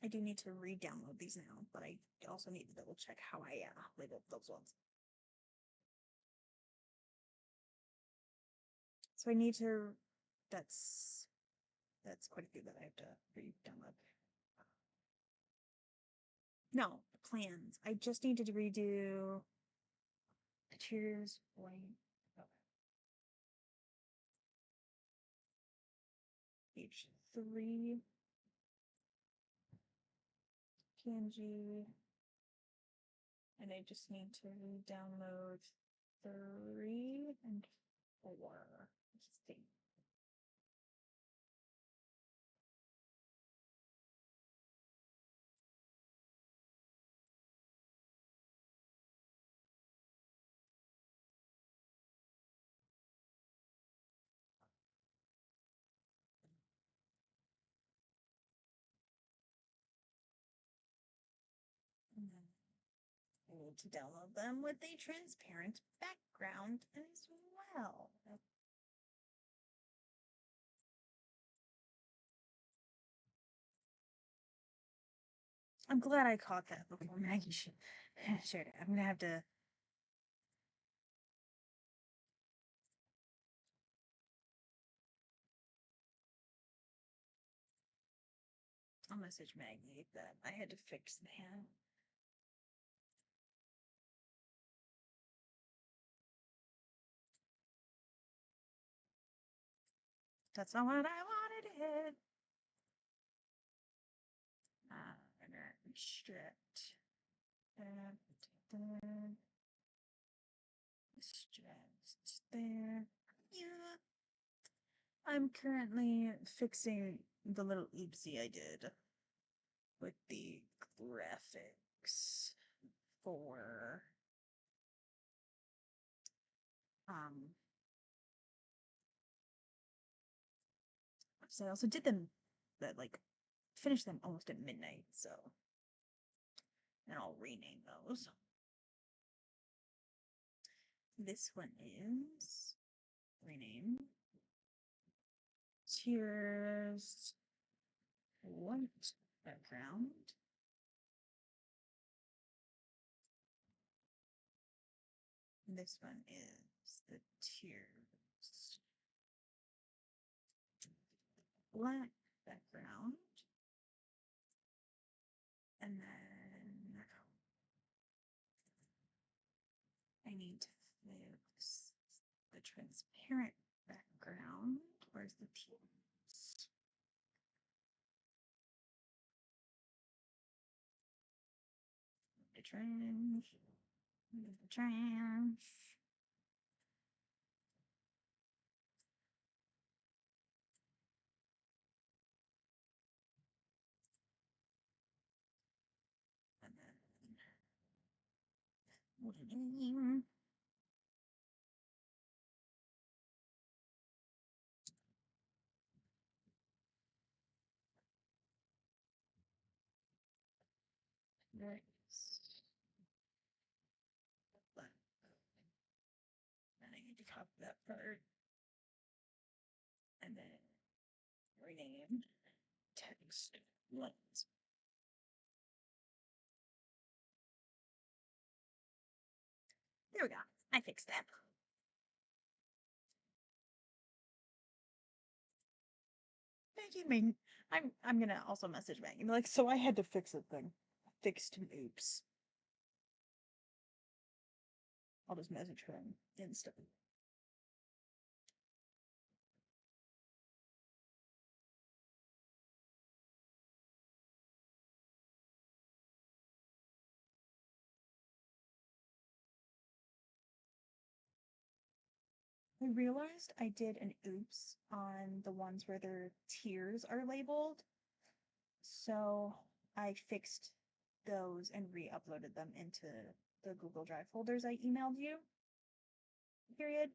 I do need to re-download these now, but I also need to double check how I labeled those ones. So I need to. That's quite a few that I have to re-download. No, plans. I just need to redo the tiers blank. Page 3. PNG. And I just need to re-download 3 and 4. Let's see. able to download them with a transparent background as well. I'm glad I caught that before Maggie shared it. I'm gonna have to. I'll message Maggie that I had to fix that. That's not what I wanted it. Restrict. Restrict there. Yeah. I'm currently fixing the little oopsie I did with the graphics for so I also did them that like finished them almost at midnight, so and I'll rename those. This one is rename Tears white background. This one is the Tears black background. And then I need to fix the transparent background. Where's the Tears? The trash. The trash. And then rename. Nice. Then I need to copy that part. And then rename text lens. There we go. I fixed that. Thank you, Megan. I'm gonna also message Megan. Like, so I had to fix a thing. Fixed an oops. I'll just message her and stuff. I realized I did an oops on the ones where their tiers are labeled. So I fixed those and re-uploaded them into the Google Drive folders I emailed you. Period.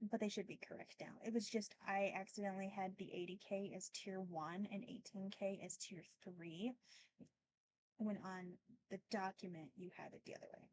But they should be correct now. It was just I accidentally had the 80K as tier 1 and 18K as tier 3 when on the document you had it the other way.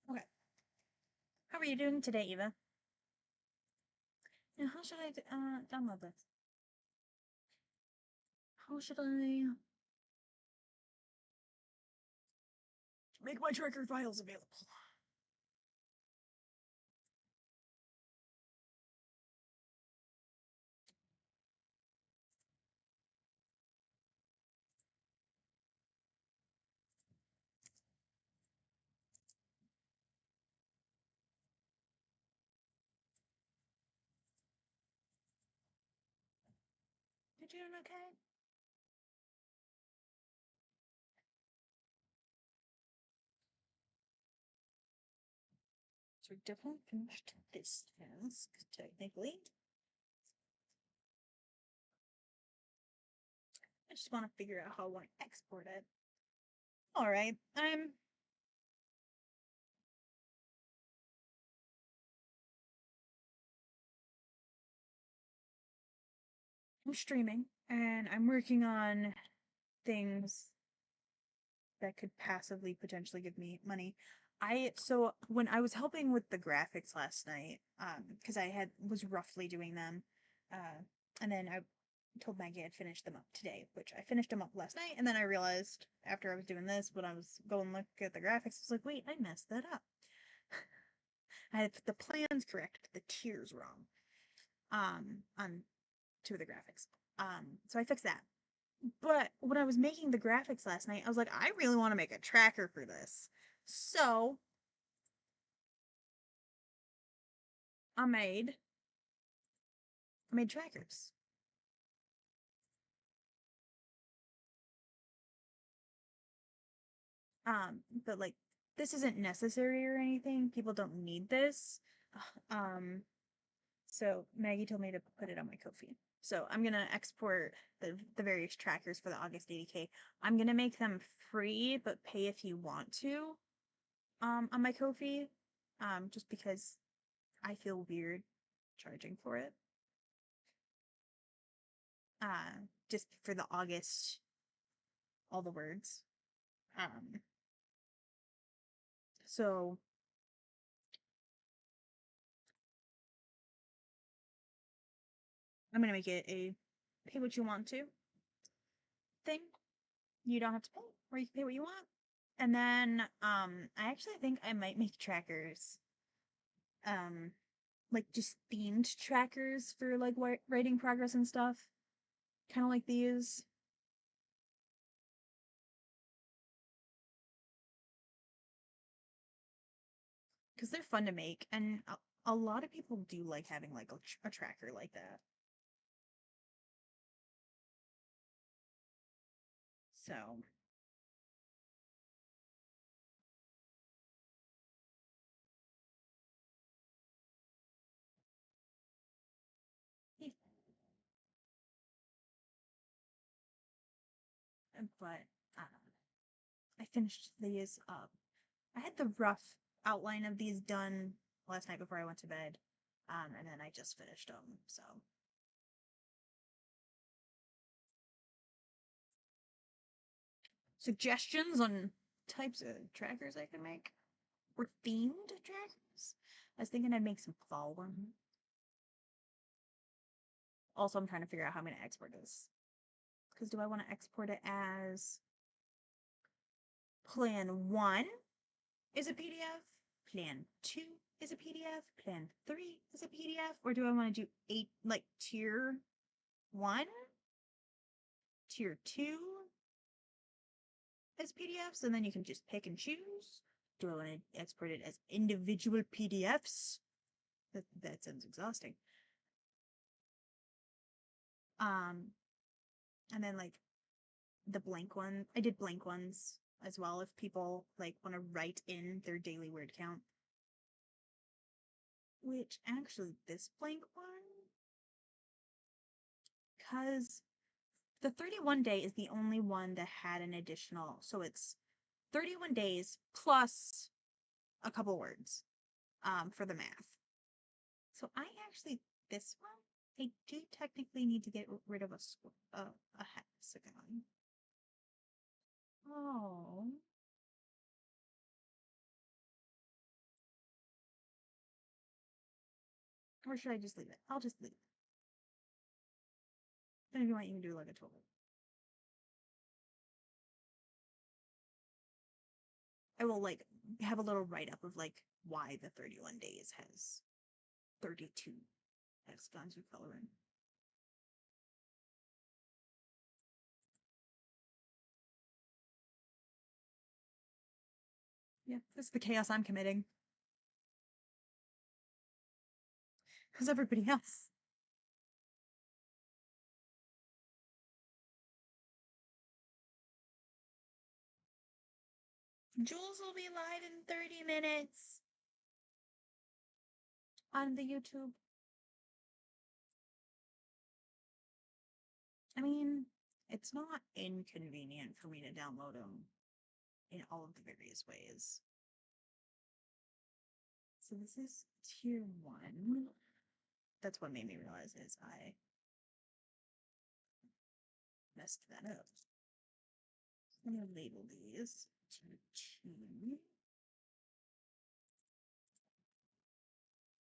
Okay. How are you doing today, Eva? Now, how should I download this? How should I make my tracker files available? You doing okay? So we definitely finished this task, technically. I just want to figure out how I want to export it. All right, I'm streaming and I'm working on things that could passively potentially give me money. So when I was helping with the graphics last night, because I had was roughly doing them, and then I told Maggie I'd finish them up today, which I finished them up last night, and then I realized after I was doing this, when I was going look at the graphics, I was like, wait, I messed that up. I had the plans correct, the tiers wrong. On two of the graphics. So I fixed that. But when I was making the graphics last night, I was like, I really want to make a tracker for this. So I made trackers. But like this isn't necessary or anything. People don't need this. Um, so Maggie told me to put it on my Ko-fi. So I'm gonna export the various trackers for the August 80K. I'm gonna make them free, but pay if you want to. On my Ko-fi. Just because I feel weird charging for it. Just for the August, all the words. Um, so I'm gonna make it a pay what you want to thing. You don't have to pay, or you can pay what you want. And then I actually think I might make trackers, um, like just themed trackers for like writing progress and stuff, kind of like these, because they're fun to make, and a lot of people do like having like a tracker like that. So yeah. But uh, I finished these up. I had the rough outline of these done last night before I went to bed, and then I just finished them. So suggestions on types of trackers I can make or themed trackers. I was thinking I'd make some fall ones. Also, I'm trying to figure out how I'm going to export this. Because do I want to export it as plan 1 is a PDF, plan 2 is a PDF, plan 3 is a PDF, or do I want to do 8, like tier 1, tier 2 as PDFs, and then you can just pick and choose? Do I want to export it as individual PDFs? That sounds exhausting. Um, and then like the blank one, I did blank ones as well if people like want to write in their daily word count. Which actually, this blank one, because the 31 day is the only one that had an additional, so it's 31 days plus a couple words for the math. So I actually, this one, I do technically need to get rid of a hexagon. Oh. Or should I just leave it? I'll just leave it. Then if you want, you can do like a total. I will like have a little write up of like why the 31 days has 32 hexagons of color in. Yeah, this is the chaos I'm committing. Who's everybody else? Jules will be live in 30 minutes on the YouTube. I mean, it's not inconvenient for me to download them in all of the various ways. So this is tier 1. That's what made me realize is I messed that up. I'm gonna label these tier 2,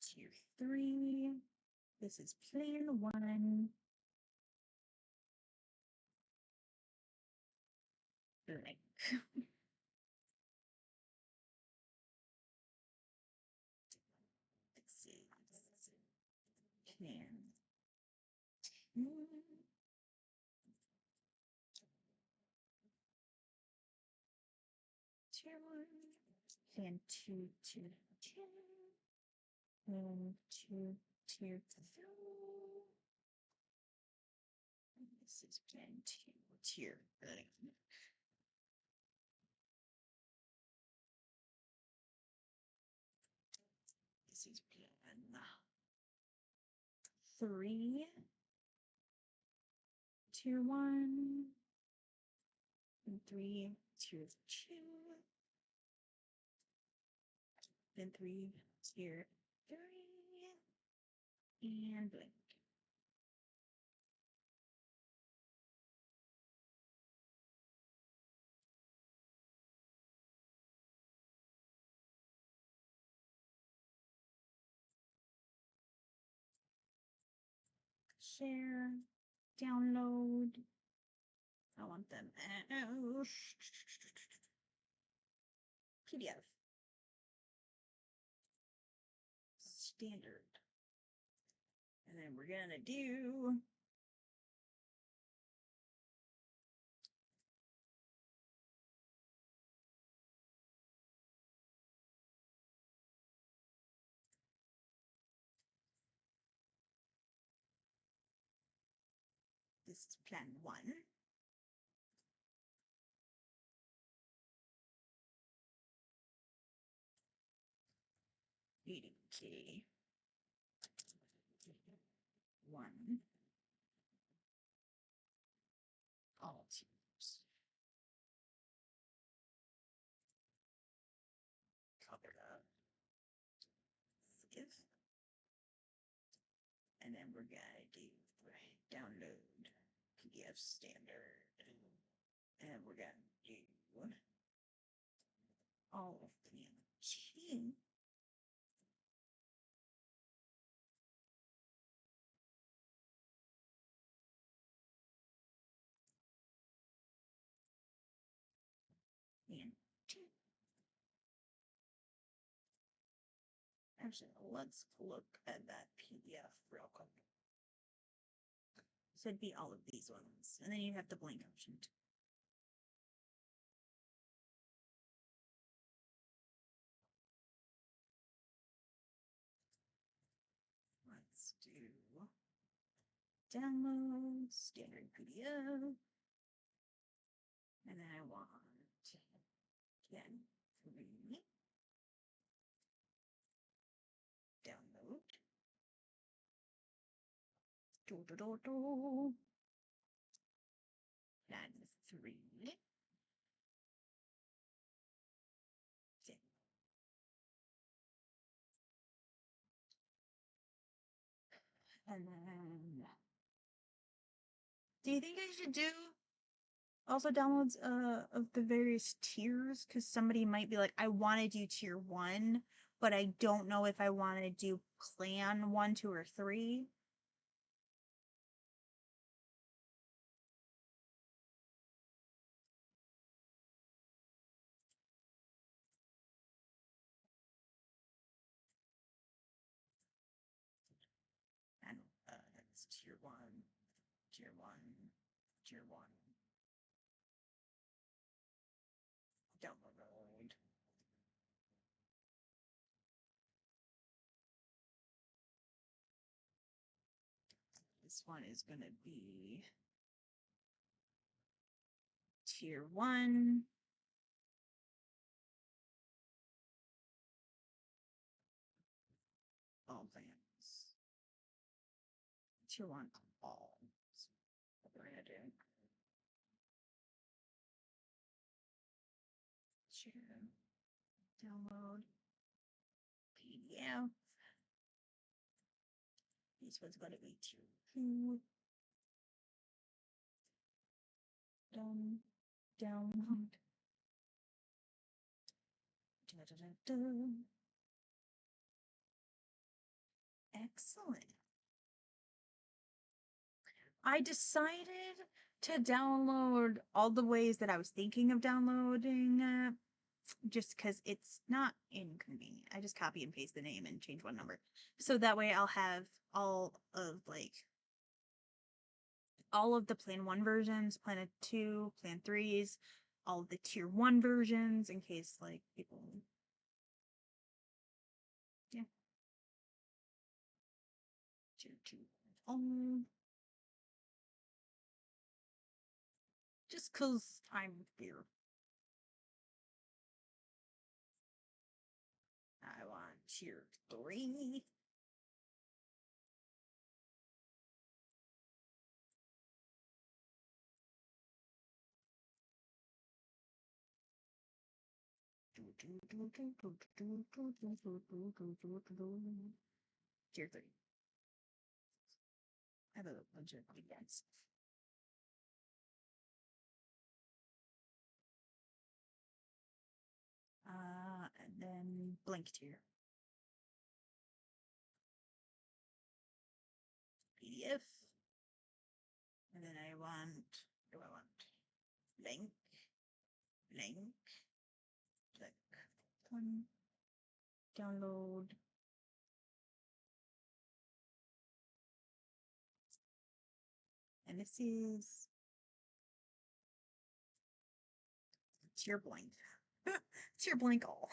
tier 3. This is plan 1. Blank. Let's see. Plan 2. Tier 1. Plan 2, tier 2. Plan 2, tier 3. This is plan 2, tier 3. This is plan 3, tier 1, and 3, tier 2, then 3, tier 3, and blank. Share, download. I want them as PDF. Standard. And then we're gonna do this is plan 1. EDK 1. All tiers. Cover up. Save. And then we're gonna do download PDF standard. And we're gonna do all of plan 2. And 2. Actually, let's look at that PDF real quick. So it'd be all of these ones. And then you have the blank option too. Let's do download standard PDF. And then I want again 3. Download. Plan 3. And then, do you think I should do also downloads of the various tiers? Because somebody might be like, I want to do tier 1, but I don't know if I want to do plan 1, 2, or 3. And that's tier 1, tier 1, tier 1. Download. This one is going to be tier 1. All plans. Tier 1 all. What we're going to do. Download PDF. This one's going to be tier 2. Done. Download. Da, da, da, da. Excellent. I decided to download all the ways that I was thinking of downloading it, just because it's not inconvenient. I just copy and paste the name and change one number. So that way I'll have all of the Plan 1 versions, Plan 2, Plan 3s, all of the Tier 1 versions in case people. Yeah. Tier 2. Just because I'm here. I want Tier 3. Tier 3. I have a bunch of PDFs. And then blank tier. PDF. And then I want, what do I want? Blank. Blank. Click. One. Download. And this is tier blank. Tier blank all.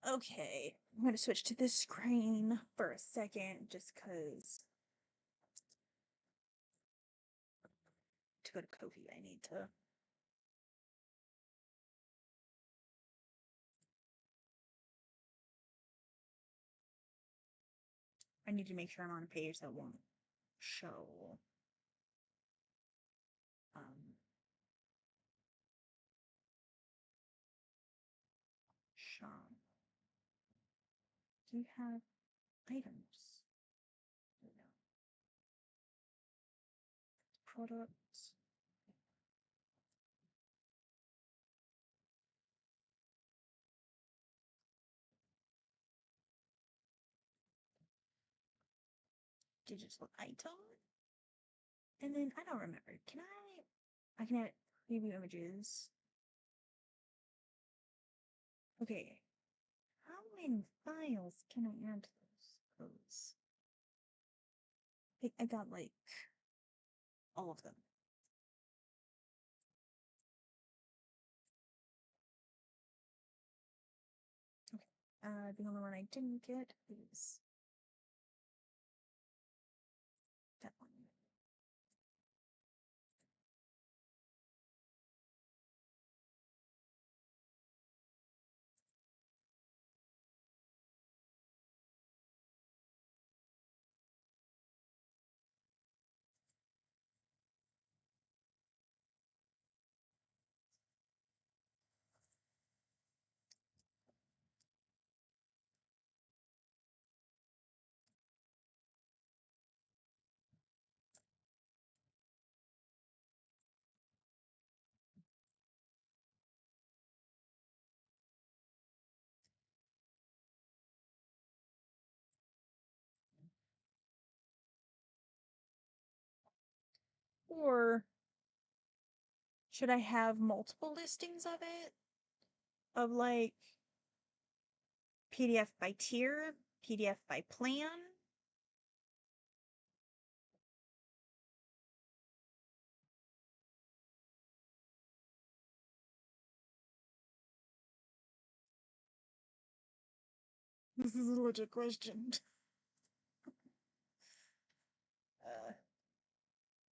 Okay, I'm going to switch to this screen for a second just because to go to Kofi, I need to. I need to make sure I'm on a page that won't show. Sean, do you have items? No. Products. Digital item. And then I don't remember. I can add preview images. Okay. How many files can I add to those? I got all of them. Okay. The only one I didn't get is that one. Or should I have multiple listings of it? Of PDF by tier, PDF by plan? This is a legit question.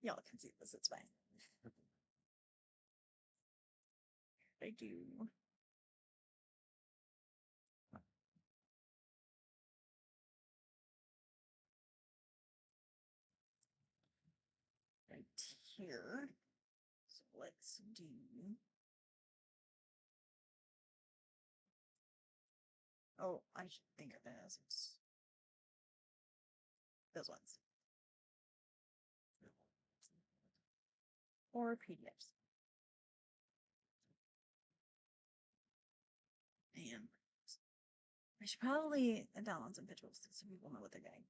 Y'all can see this, it's fine. I do. Right here. So let's do oh, I should think of it as it's those ones. Or PDFs. Man. I should probably download some visuals so people know what they're getting.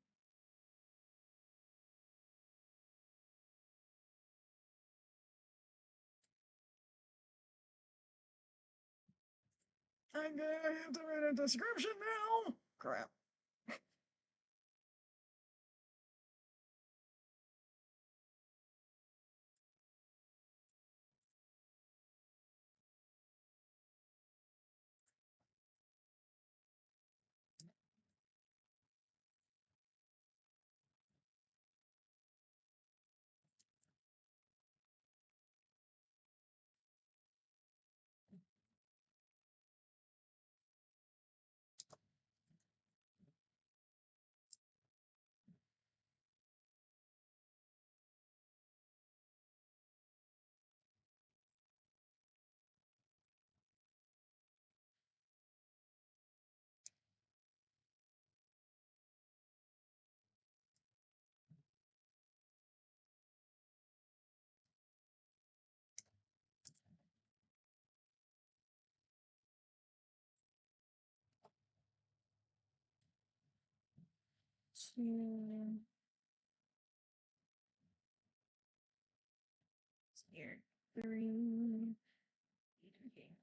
I'm gonna have to write a description now. Crap. Two. Here. Three. Okay.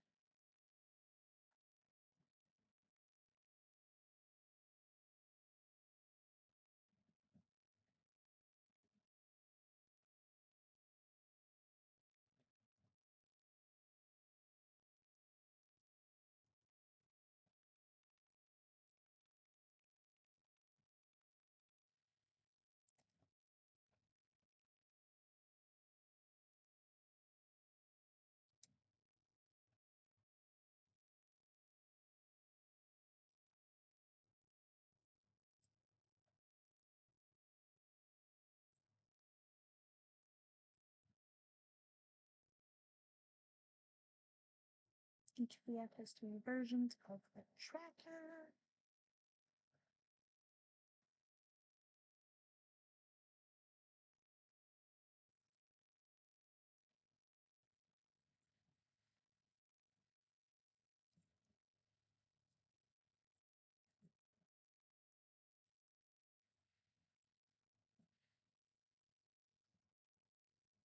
Each VF has three versions of the tracker.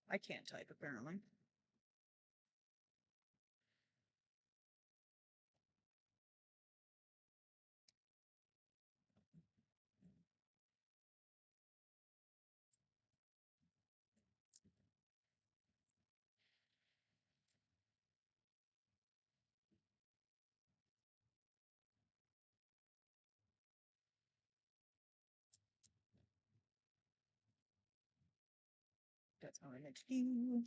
I can't type apparently. That's how I meant to do.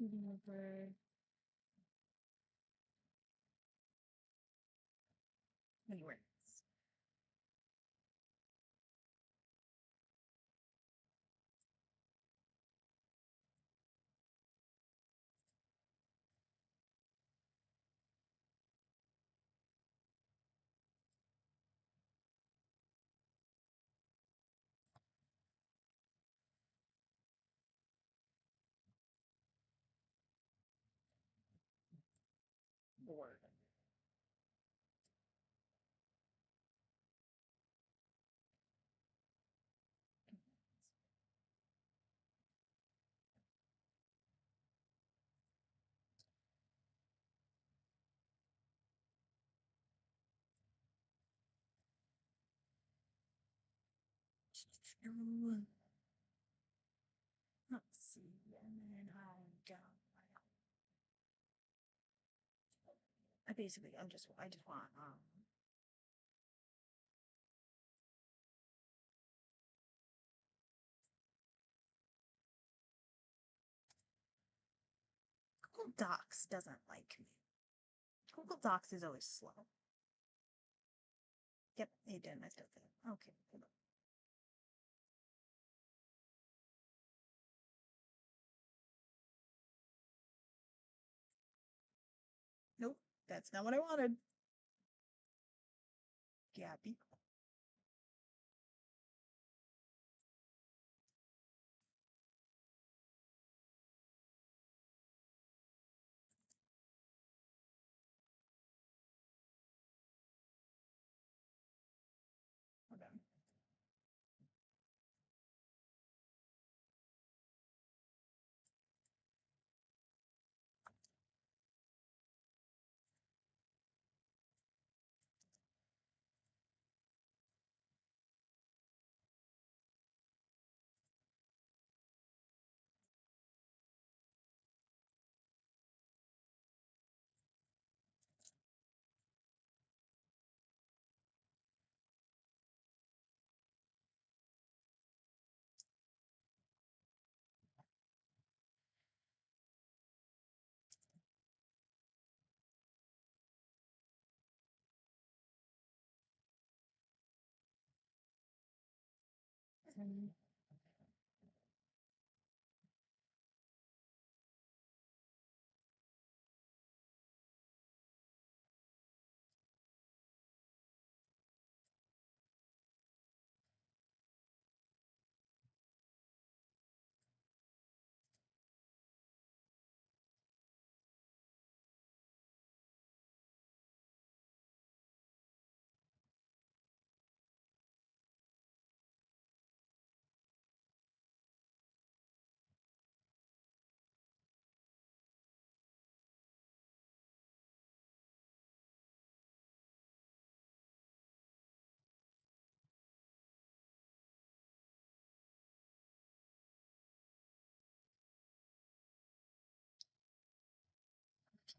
over anywhere. Board. Let's see, and then I basically I just want Google Docs doesn't like me. Google Docs is always slow. Yep, it did. I still did. Okay, hold on. Nope, that's not what I wanted. Gabby. Hold on. Mm,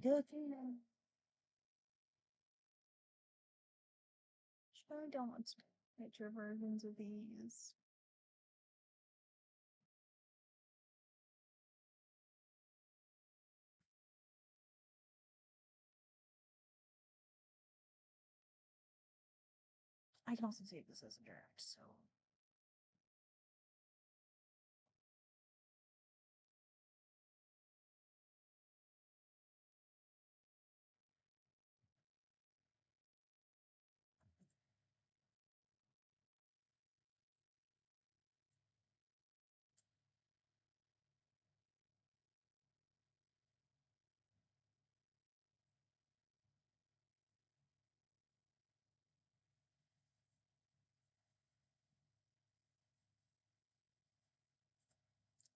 okay. Should I download some picture versions of these? I can also save this as a draft, so.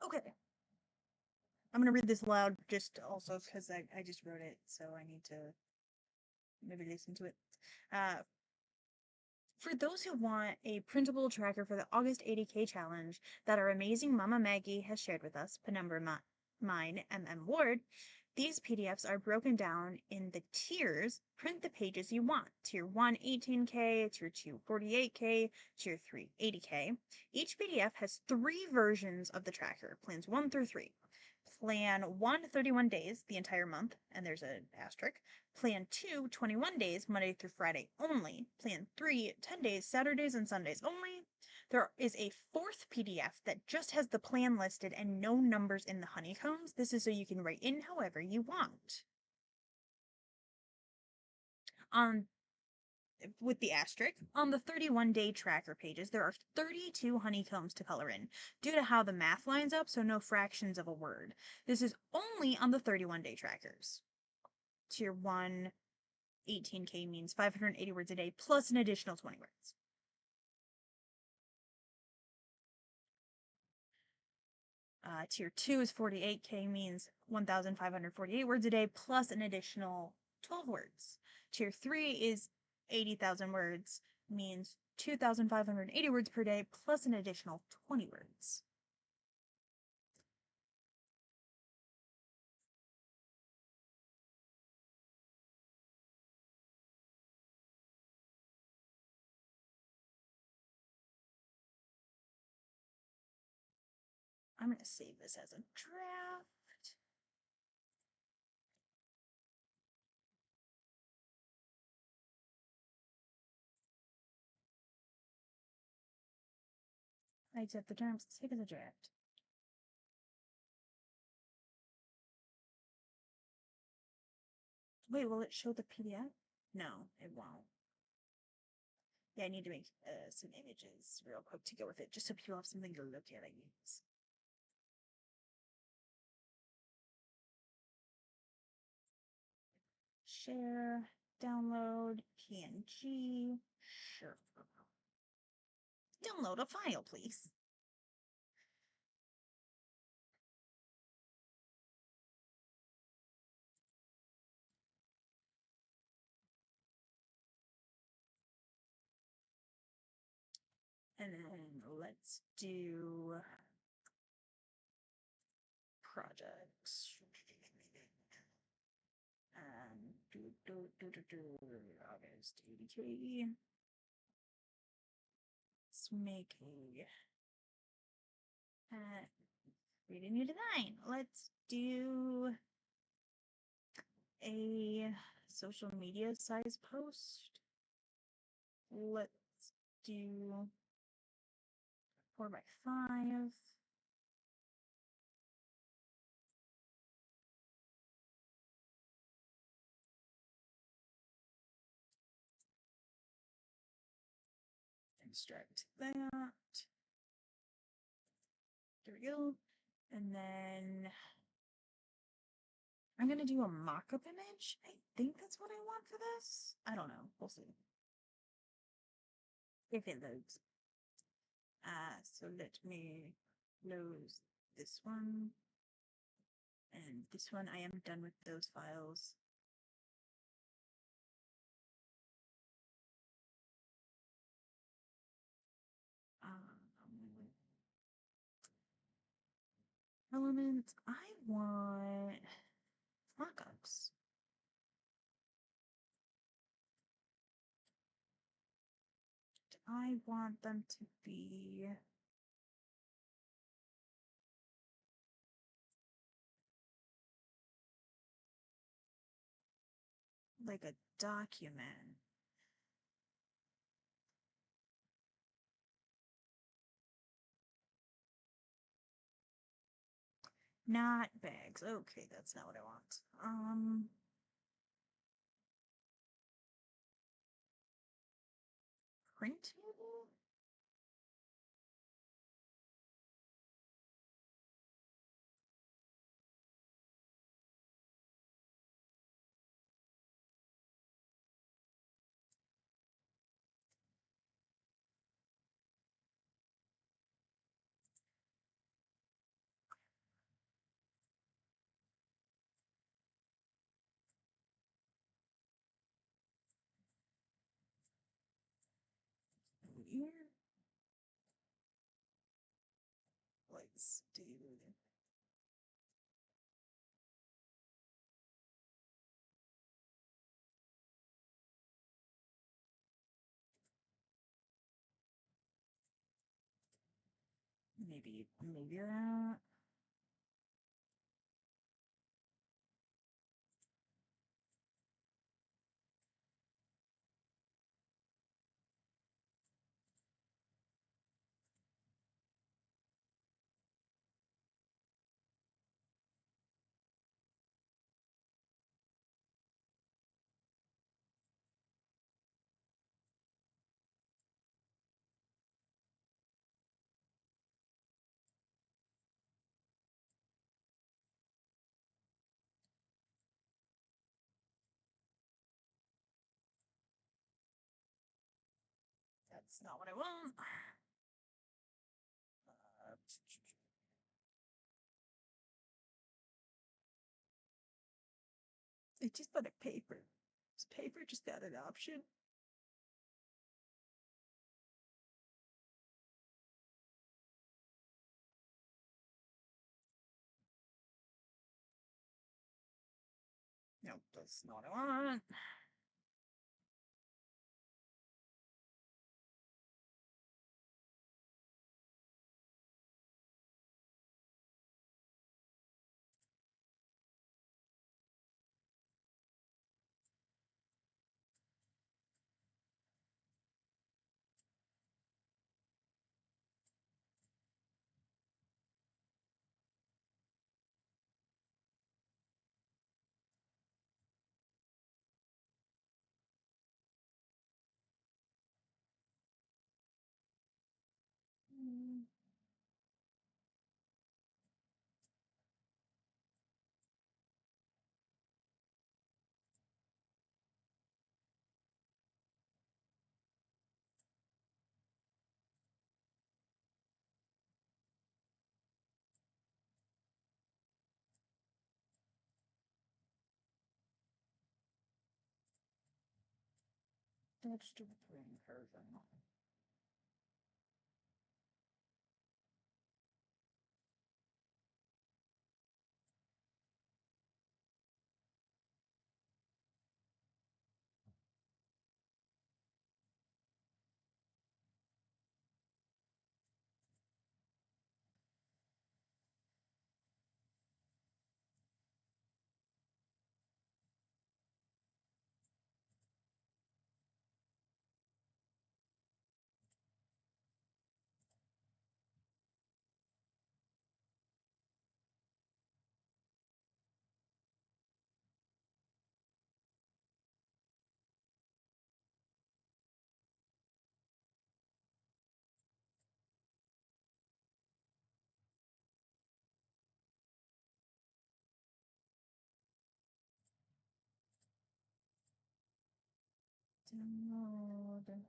Okay. I'm gonna read this loud just also because I just wrote it, so I need to maybe listen to it. Uh, for those who want a printable tracker for the August 80K challenge that our amazing Mama Maggie has shared with us, penumbra mine, MM Ward, these PDFs are broken down in the tiers. Print the pages you want. Tier 1, 18K, Tier 2, 48K, Tier 3, 80K. Each PDF has 3 versions of the tracker, plans 1 through 3. Plan 1, 31 days, the entire month, and there's an asterisk. Plan 2, 21 days, Monday through Friday only. Plan 3, 10 days, Saturdays and Sundays only. There is a fourth PDF that just has the plan listed and no numbers in the honeycombs. This is so you can write in however you want. On with the asterisk, on the 31-day tracker pages, there are 32 honeycombs to color in due to how the math lines up, so no fractions of a word. This is only on the 31-day trackers. Tier 1, 18K means 580 words a day plus an additional 20 words. Tier 2 is 48K means 1,548 words a day plus an additional 12 words. Tier 3 is 80,000 words means 2,580 words per day plus an additional 20 words. I'm going to save this as a draft. I accept the terms. Save as a draft. Wait, will it show the PDF? No, it won't. Yeah, I need to make some images real quick to go with it, just so people have something to look at, I guess. Share, download, PNG, sure. Download a file, please. And then let's do projects. August 80K. Let's make create a new design. Let's do a social media size post. Let's do 4x5. Extract that. There we go. And then I'm gonna do a mock-up image. I think that's what I want for this. I don't know. We'll see. If it loads. So let me close this one. And this one, I am done with those files. Elements, I want mockups. I want them to be like a document. Not bags. Okay, that's not what I want. Printable? Weird. Let's do maybe that. That's not what I want. I just put a paper. Is paper just not an option? Nope, that's not what I want. Let's do a green curtain. Download.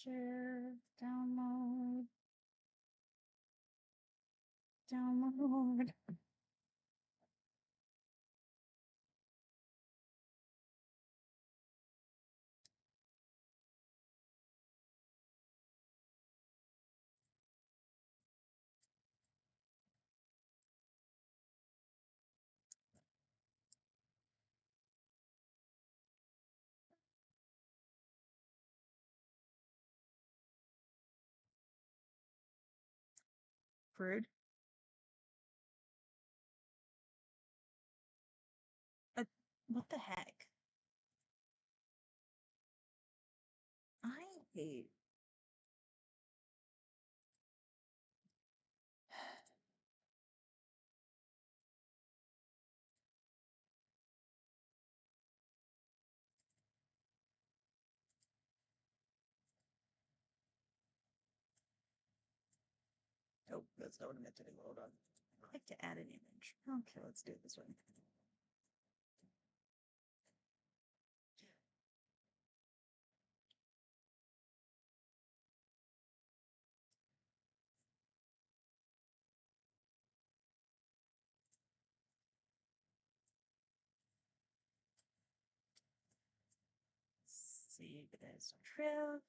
Share, download, download. Rude. What the heck? I hate. Oh, that's not what I meant to do. Hold on. I like to add an image. Okay, let's do it this way. Save it as trip.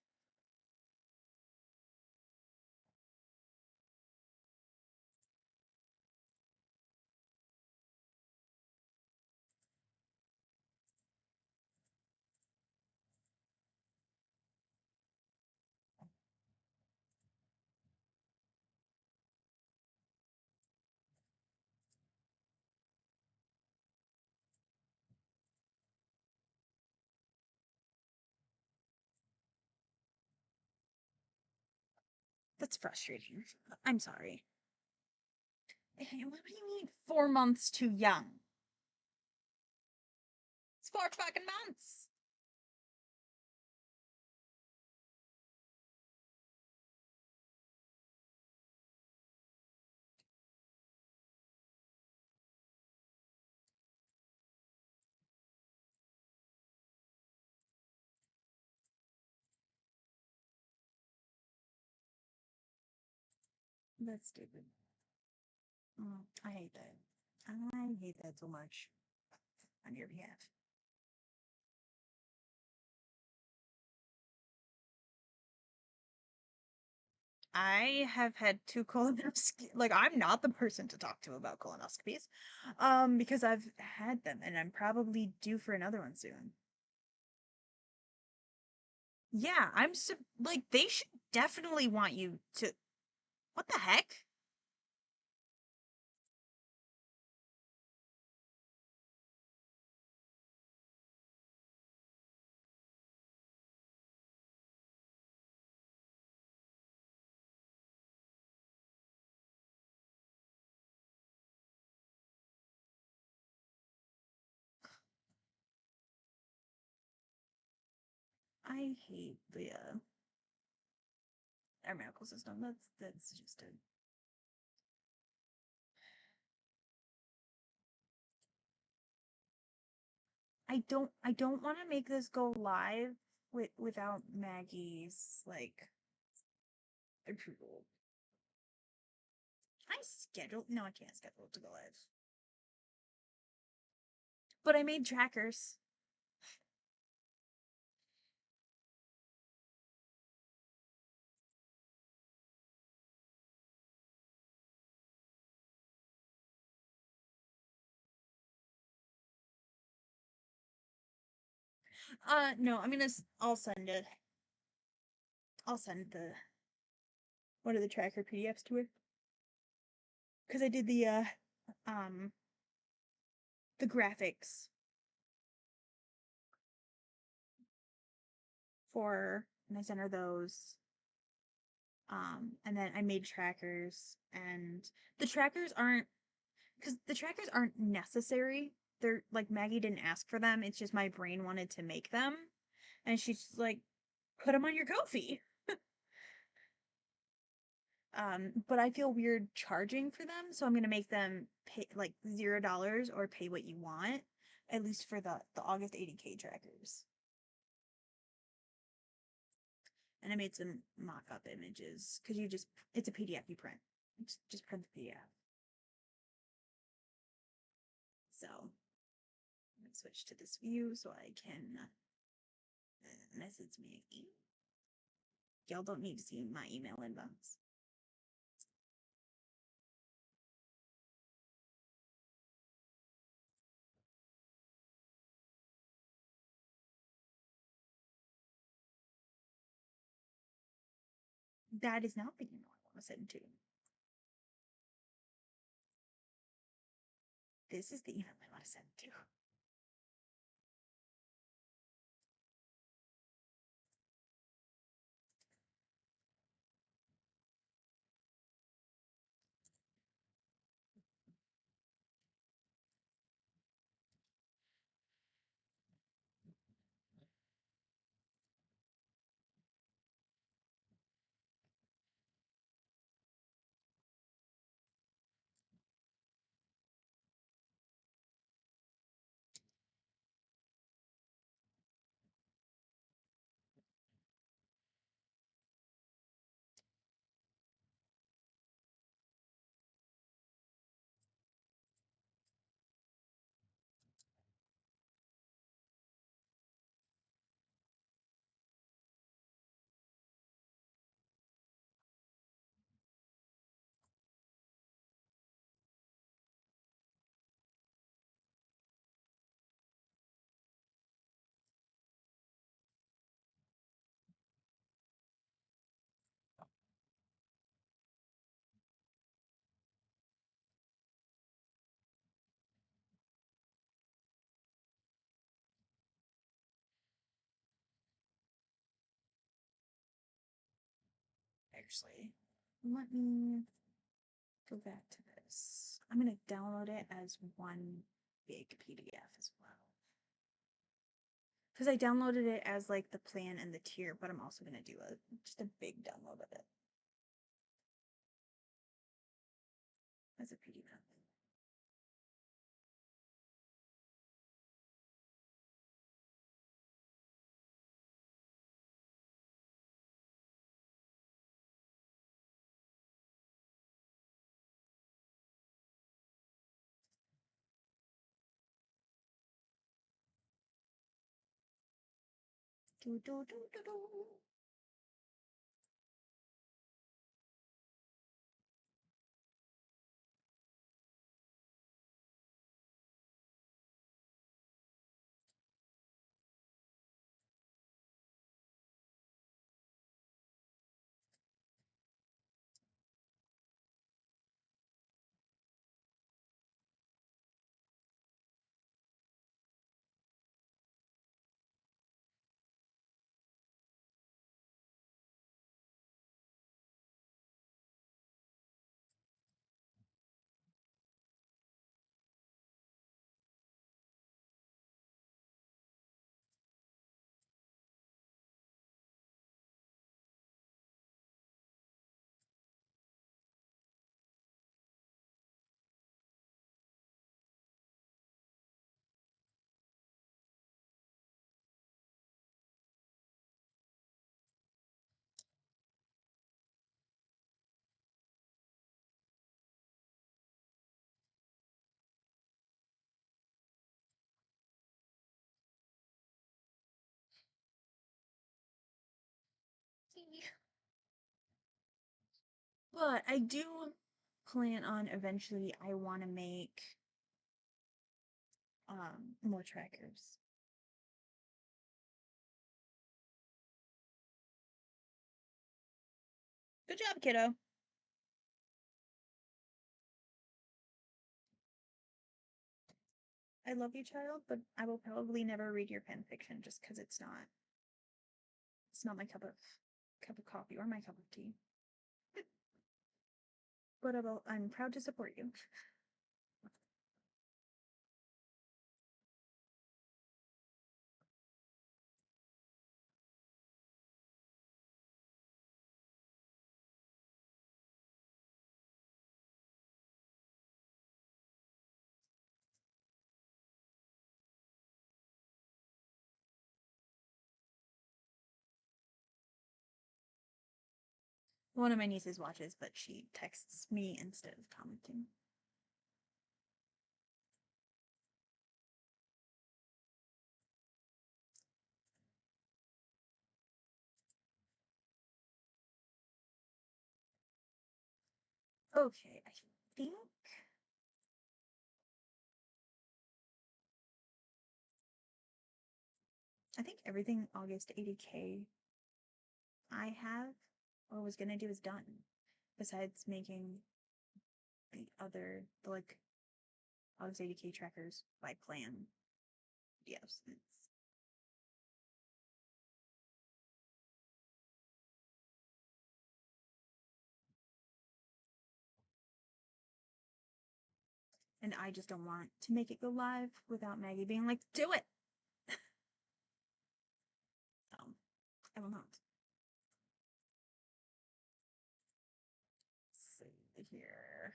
That's frustrating. I'm sorry. What do you mean 4 months too young? It's 4 fucking months. That's stupid. I hate that. I hate that so much on your behalf. I have had two colonoscopies. Like, I'm not the person to talk to about colonoscopies, because I've had them and I'm probably due for another one soon. Yeah, like they should definitely want you to. What the heck? I hate the our medical system. That's just a. I don't want to make this go live without Maggie's like approval. I schedule no, I can't schedule it to go live. But I made trackers. No, I'll send it. I'll send the one of the tracker PDFs to her because I did um the graphics for and I sent her those. And then I made trackers and the trackers aren't because the trackers aren't necessary. They're like Maggie didn't ask for them. It's just my brain wanted to make them, and she's like, put them on your Ko-fi. But I feel weird charging for them, so I'm gonna make them pay like $0 or pay what you want, at least for the August 80K trackers. And I made some mock-up images because it's a PDF you print. Just print the PDF. So let me switch to this view so I can message me again. Y'all don't need to see my email inbox. That is not the email I want to send to. This is the email I want to send to. Actually, let me go back to this. I'm going to download it as one big PDF as well. Because I downloaded it as like the plan and the tier, but I'm also going to do just a big download of it as a PDF. Do, do, do, do, do. But I do plan on eventually I want to make more trackers. Good job, kiddo. I love you, child, but I will probably never read your fan fiction just because it's not my cup of coffee or my cup of tea. But I'm proud to support you. One of my nieces watches, but she texts me instead of commenting. Okay, think I think everything August 80K I have or was gonna do is done. Besides making the like August 80K trackers by plan. Yes, and I just don't want to make it go live without Maggie being like, do it. So I will not. Let's see here.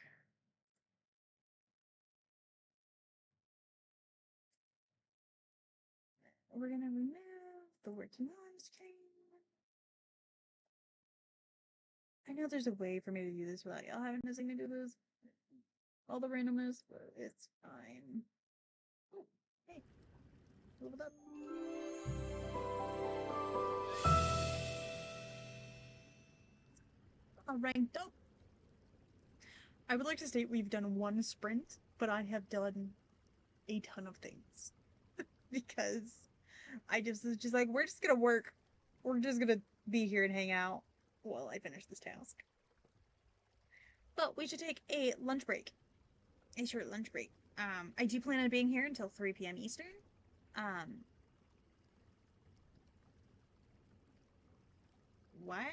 We're gonna remove the working on screen. I know there's a way for me to do this without y'all having to sing to do this. All the randomness, but it's fine. Oh, hey, move it up. All right, dope. I would like to state we've done one sprint, but I have done a ton of things because I just was just like, we're just gonna work. We're just gonna be here and hang out while I finish this task. But we should take a lunch break. A short lunch break. I do plan on being here until 3 p.m. Eastern. Why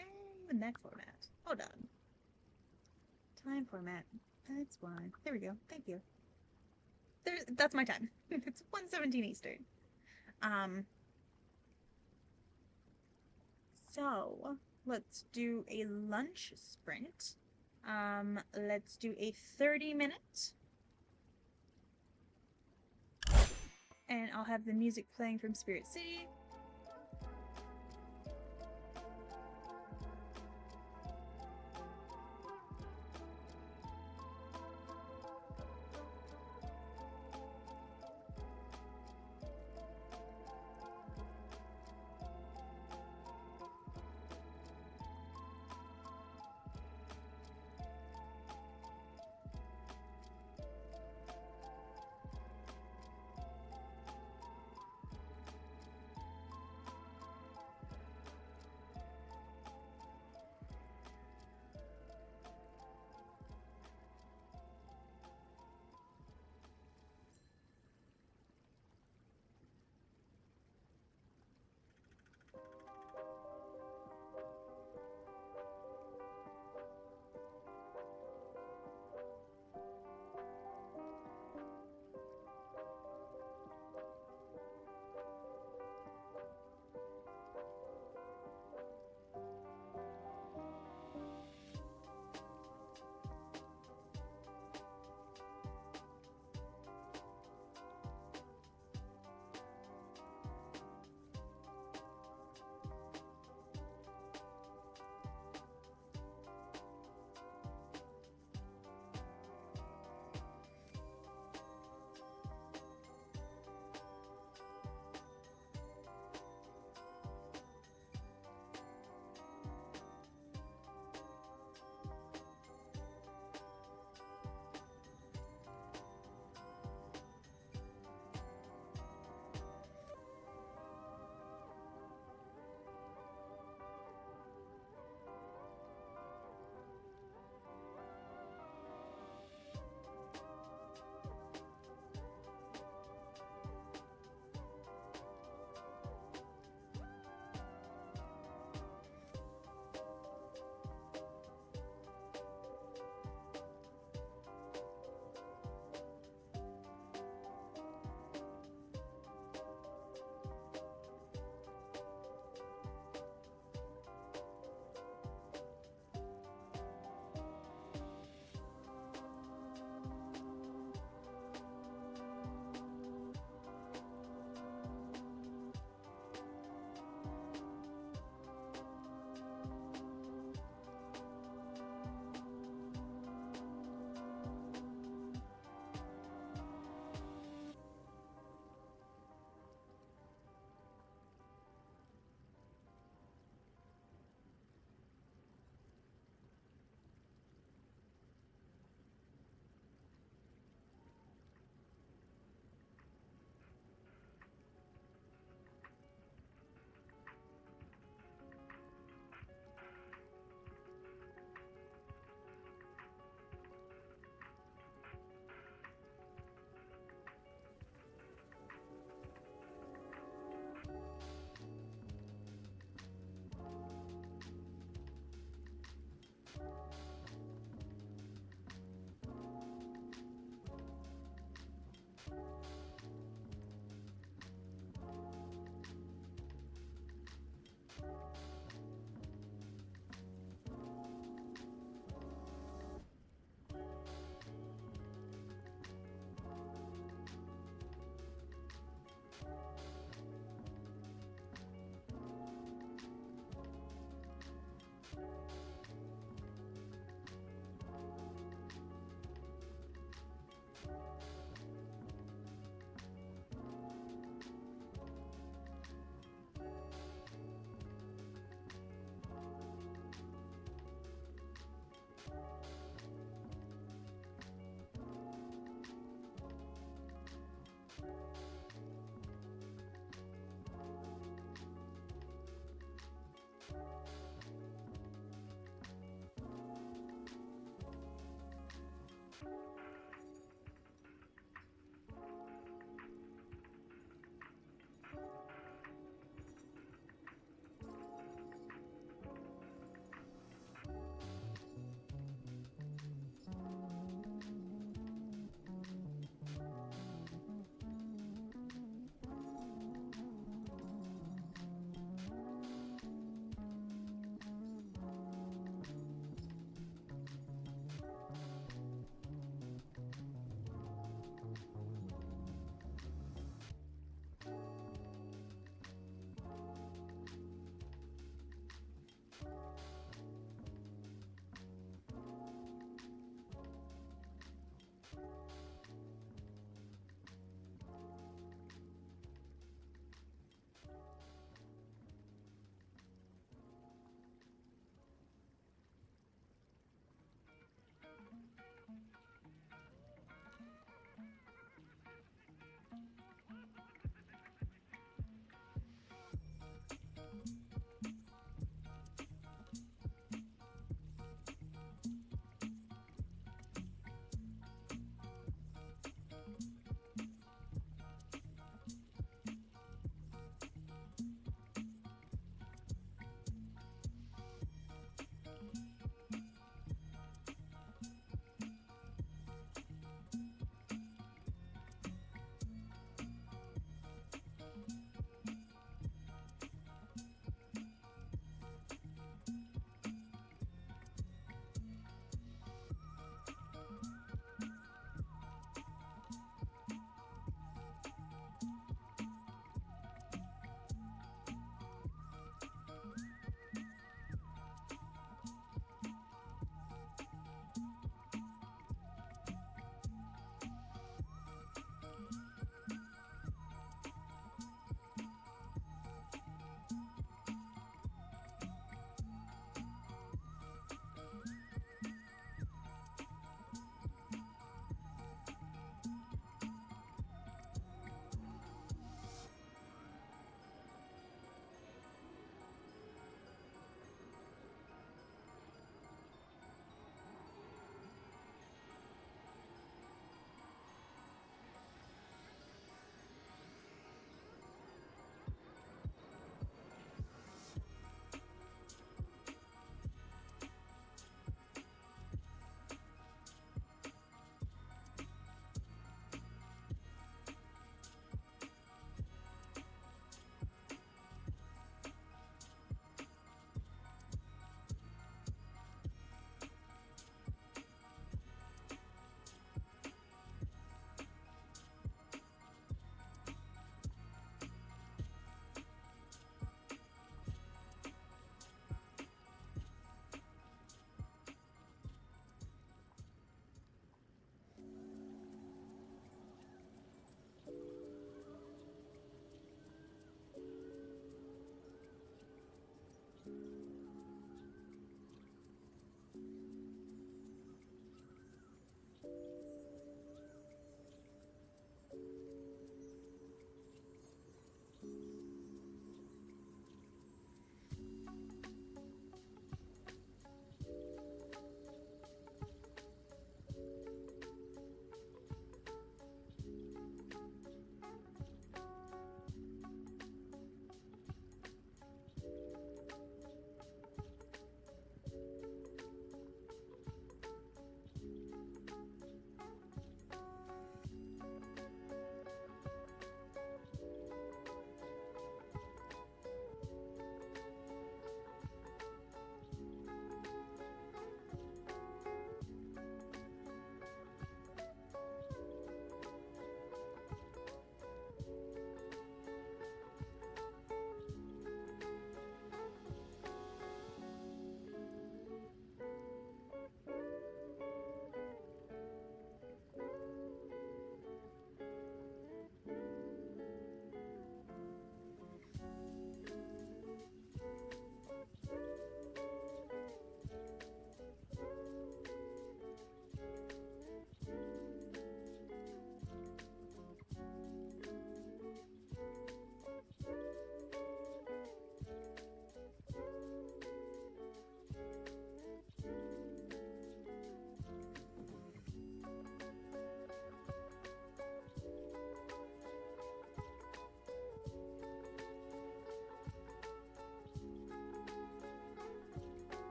in that format? Hold on. time format. That's why. There we go. Thank you. That's my time. It's 1:17 Eastern. So let's do a lunch sprint. Let's do a 30-minute. And I'll have the music playing from Spirit City.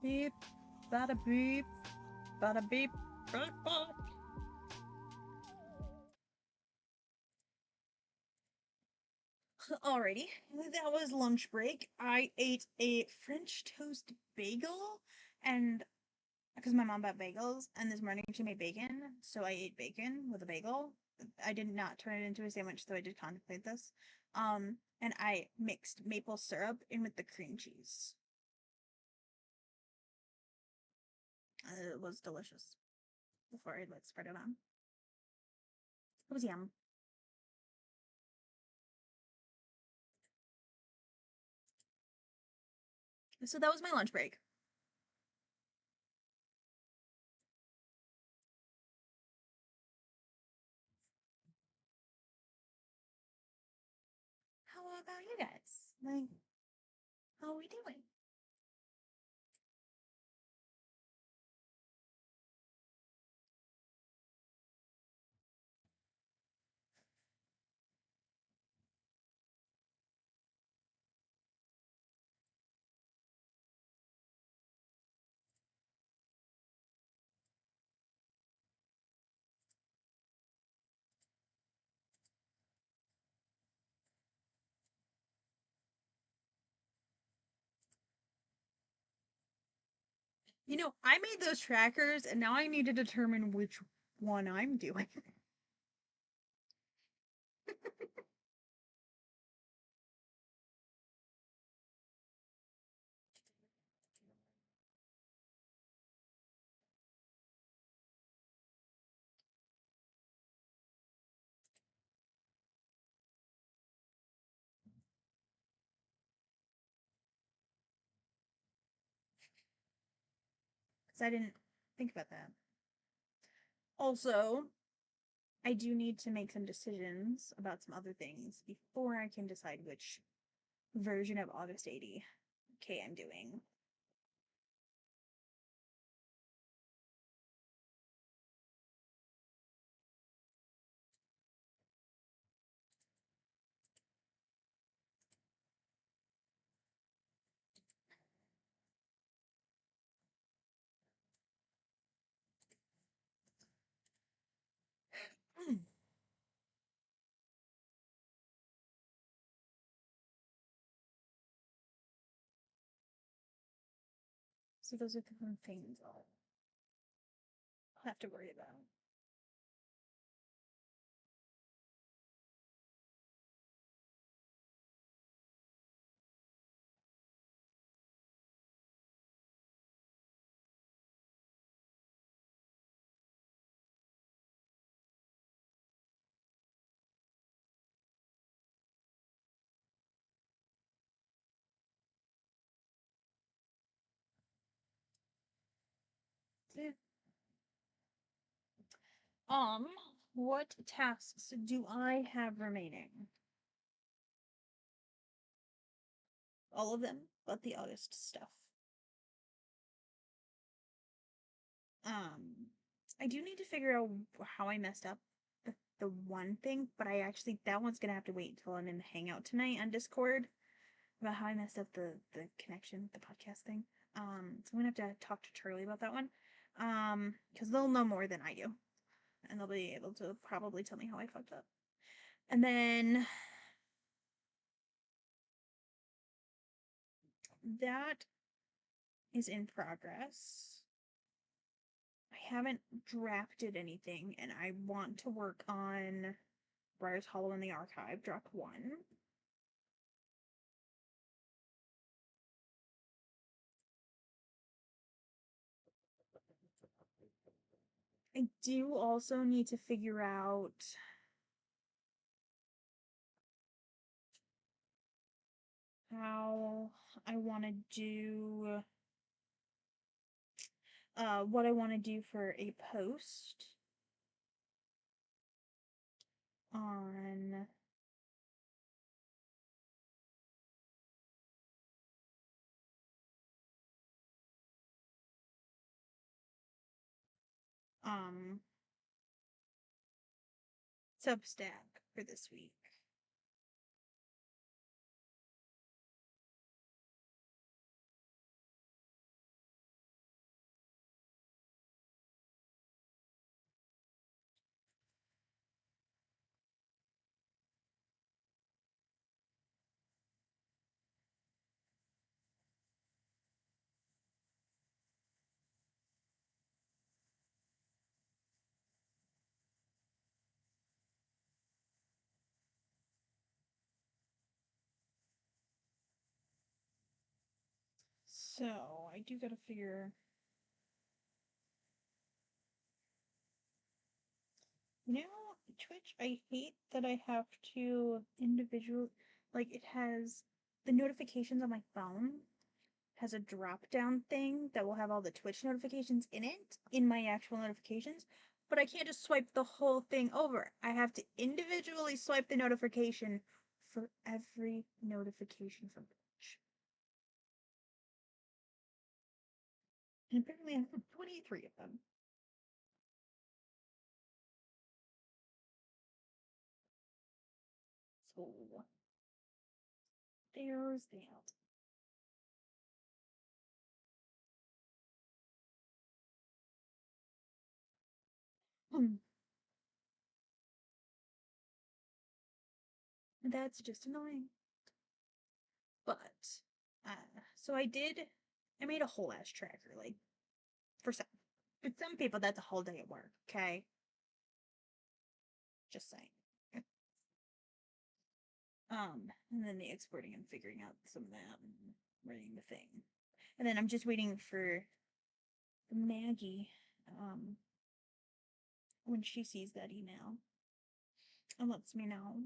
Beep, bada beep, bada beep, beep, bop. Alrighty, that was lunch break. I ate a French toast bagel, and because my mom bought bagels, and this morning she made bacon, so I ate bacon with a bagel. I did not turn it into a sandwich, though I did contemplate this. And I mixed maple syrup in with the cream cheese. It was delicious. Before I like spread it on, it was yum. So that was my lunch break. How about you guys? Like, how are we doing? I made those trackers, and now I need to determine which one I'm doing. Because I didn't think about that. Also, I do need to make some decisions about some other things before I can decide which version of August 80K I'm doing. So those are the things I'll have to worry about. Yeah. What tasks do I have remaining? All of them, but the August stuff. Um, I do need to figure out how I messed up the one thing, but that one's gonna have to wait until I'm in the hangout tonight on Discord about how I messed up the connection, the podcast thing. So I'm gonna have to talk to Charlie about that one. Because they'll know more than I do, and they'll be able to probably tell me how I fucked up. And then that is in progress. I haven't drafted anything, and I want to work on Briar's Hollow in the Archive, draft one. I do also need to figure out how I want to do what I want to do for a post on um Substack for this week. So I do gotta figure. Now, Twitch, I hate that I have to individual, like it has the notifications on my phone has a drop down thing that will have all the Twitch notifications in it in my actual notifications, but I can't just swipe the whole thing over. I have to individually swipe the notification for every notification from Twitch. And apparently I have 23 of them. So there's that. Hmm. That's just annoying. But so I made a whole ass tracker, like for some but some people that's a whole day at work, okay? Just saying. And then the exporting and figuring out some of that and writing the thing. And then I'm just waiting for Maggie, when she sees that email and lets me know.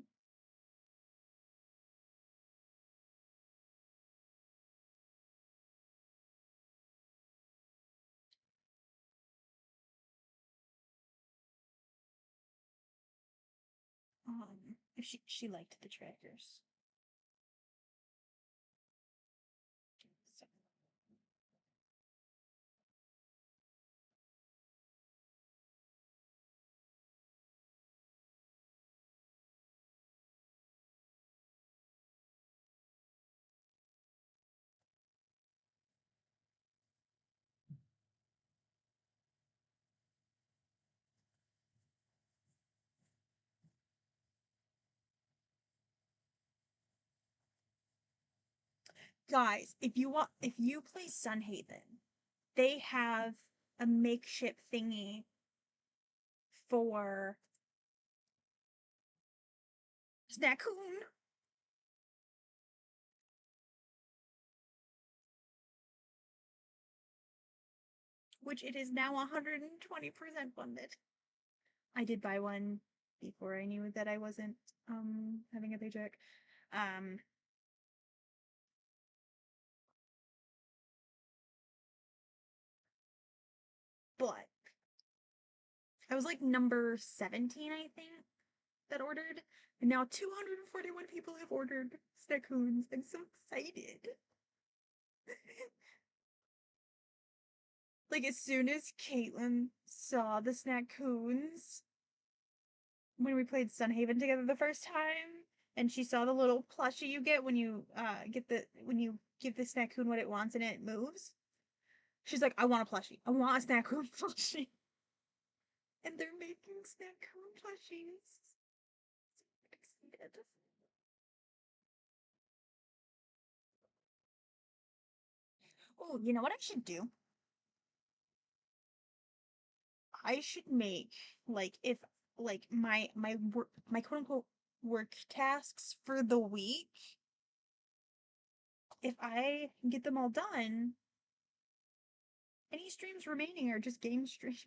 If she liked the trackers. So guys, if you play Sunhaven, they have a makeshift thingy for Snackoon, which it is now 120% funded. I did buy one before I knew that I wasn't having a paycheck. Um but I was like number 17, I think, that ordered. And now 241 people have ordered Snackoons. I'm so excited. Like as soon as Caitlin saw the Snackoons when we played Sunhaven together the first time, and she saw the little plushie you get when you when you give the Snackoon what it wants and it moves. She's like, I want a plushie. I want a Snackoon plushie. And they're making Snackoon plushies. So excited. Oh, you know what I should do? I should make like if like my work my quote unquote work tasks for the week. If I get them all done, any streams remaining are just game streams.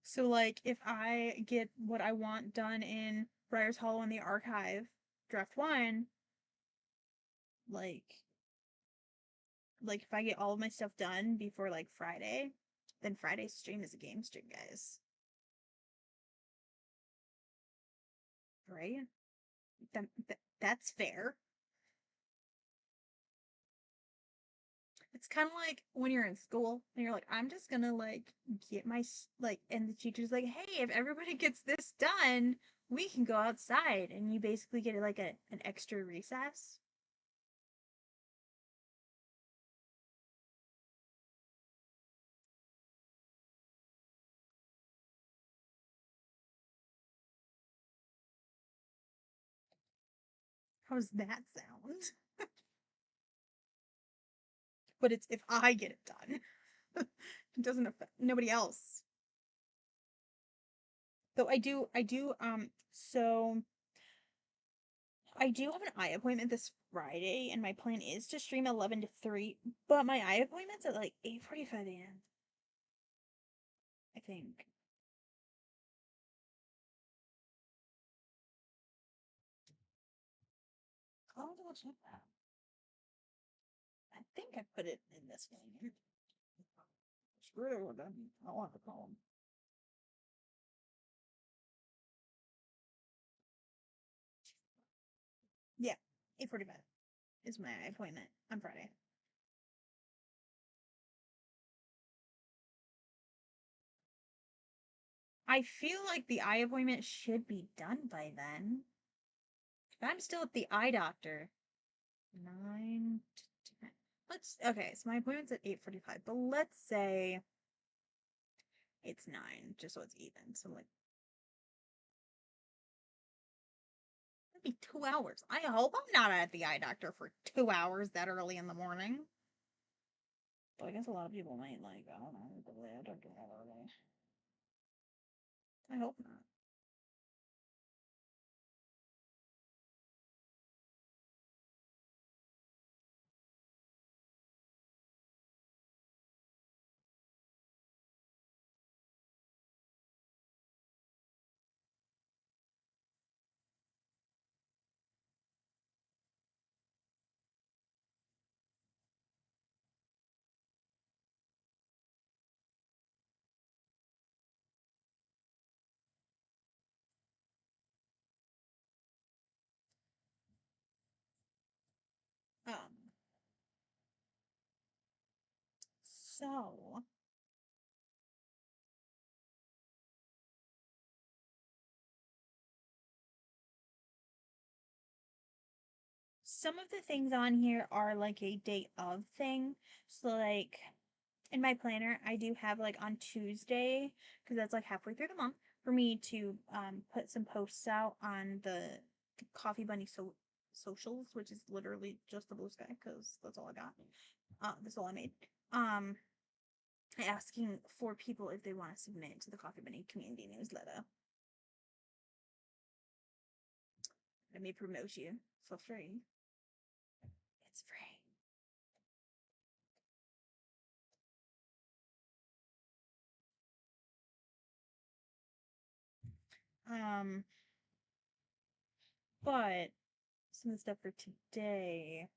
So like if I get what I want done in Briar's Hollow and the Archive Draft 1, like if I get all of my stuff done before like Friday, then Friday's stream is a game stream, guys. Right? That's fair. It's kind of like when you're in school and you're like, I'm just gonna like get my like, and the teacher's like, hey, if everybody gets this done, we can go outside, and you basically get like an extra recess. How does that sound? but it's if I get it done. It doesn't affect nobody else. Though so I do have an eye appointment this Friday, and my plan is to stream 11 to 3, but my eye appointment's at like 8:45 a.m. I think. I'll double check that. I think I put it in this one. Screw it with them. I don't have to call them. Yeah, 8:45 is my appointment on Friday. I feel like the eye appointment should be done by then. But I'm still at the eye doctor. 9 to 10. Okay, so my appointment's at 8:45, but let's say it's 9, just so it's even. So like that'd be 2 hours. I hope I'm not at the eye doctor for 2 hours that early in the morning. But I guess a lot of people might like, I don't know, go to the eye doctor that early. I hope not. Um, so some of the things on here are like a date of thing. So like in my planner, I do have like on Tuesday, because that's like halfway through the month, for me to put some posts out on the Coffee Bunny socials, which is literally just the blue sky, because that's all I got. That's all I made. Asking for people if they want to submit to the Coffee Bunny community newsletter. Let me promote you for free. It's free. Um, but some of the stuff for today.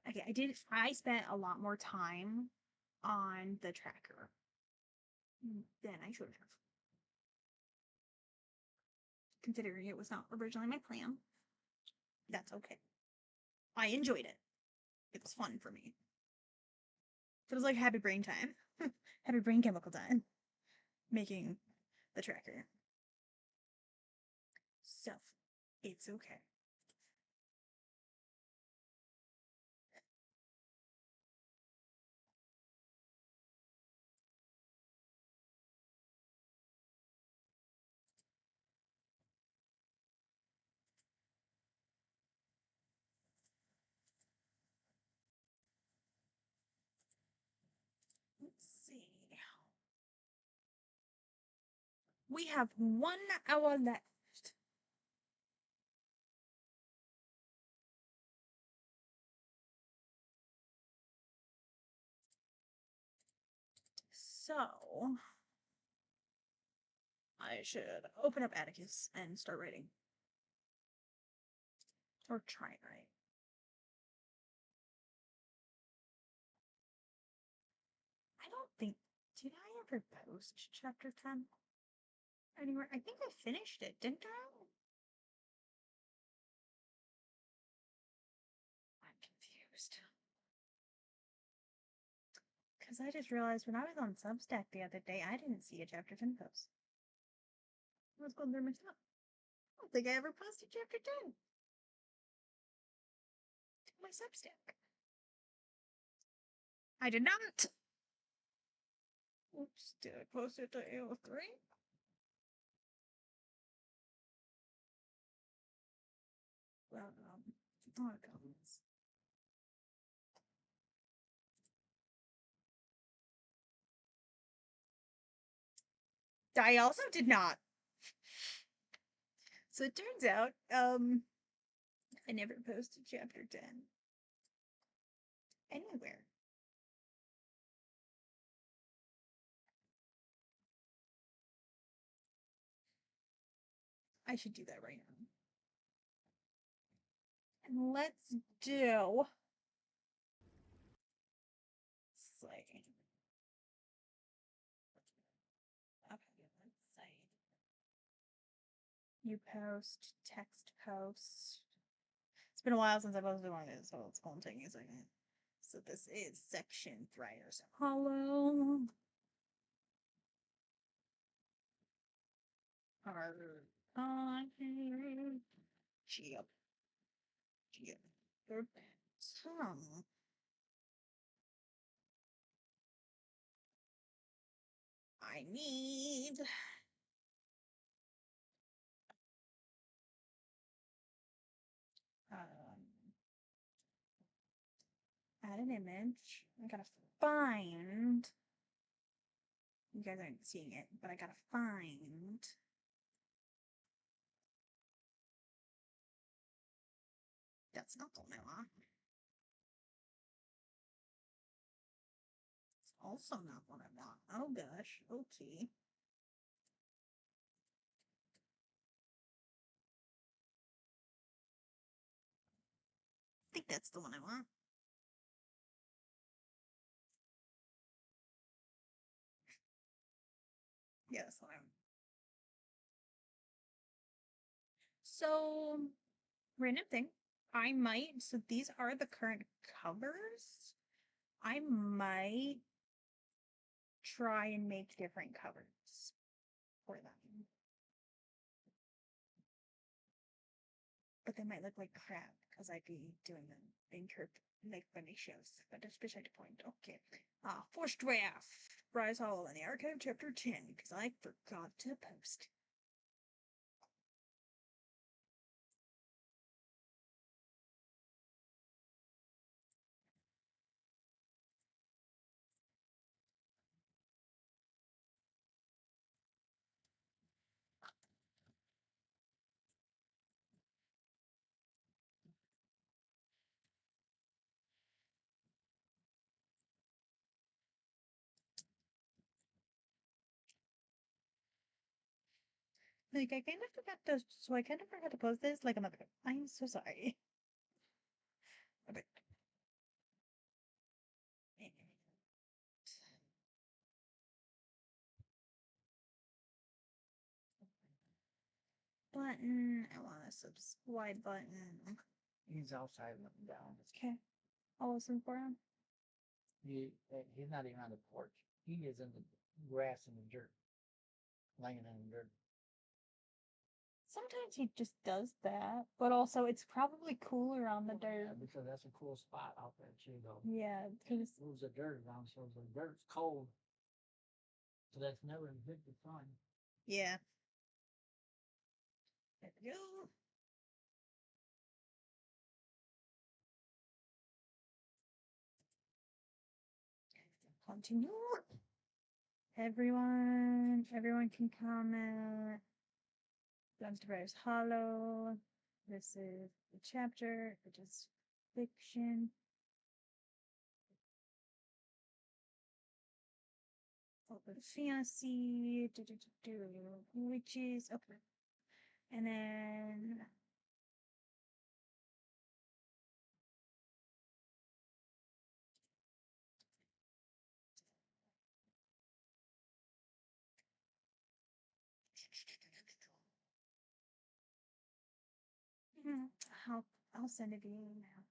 Okay, I spent a lot more time on the tracker than I should have, considering it was not originally my plan. That's okay. I enjoyed it. It was fun for me. It was like happy brain time, happy brain chemical time, making the tracker. So, it's okay. Let's see. We have 1 hour left. So, I should open up Atticus and start writing. Or try and write. I don't think. Did I ever post chapter 10? Anywhere? I think I finished it, didn't I? I'm confused. Because I just realized when I was on Substack the other day, I didn't see a chapter 10 post. I was going through my stuff. I don't think I ever posted chapter 10 to my Substack. I did not. Oops, did I post it to AO3? Well, oh, comments. I also did not. So it turns out, I never posted chapter 10 anywhere. I should do that right now. And let's do. Slay. Okay, let's say. You post, text post. It's been a while since I posted one of these, so it's going to take me a second. So this is section Thryer's Hollow. Yep. I need add an image. I gotta find. You guys aren't seeing it, but I gotta find. That's not the one I want. It's also not what I want. Oh gosh. Okay. I think that's the one I want. Yeah, that's the one I want. So, random thing. I might. So these are the current covers. I might try and make different covers for them. But they might look like crap because I'd be doing them in curved, like funny shows. But that's beside the point. Okay. First draft. Rise Hollow in the Archive Chapter 10 because I forgot to post. Like, I kind of forgot to, so I kind of forgot to post this like a month ago. I'm so sorry. Okay. Button. I want a subscribe button. He's outside looking down. Okay. I'll listen for him. He's not even on the porch. He is in the grass and the dirt, laying in the dirt. Sometimes he just does that, but also it's probably cooler on the dirt. Yeah, because that's a cool spot out there too, though. Yeah, because Moves the dirt around, so the dirt's cold. So that's never good for fun. Yeah. There we go. continue. Everyone can comment. Thryer's Hollow. This is the chapter. It is fiction. Open fantasy. Witches. Okay. And then I'll I'll send it to you now.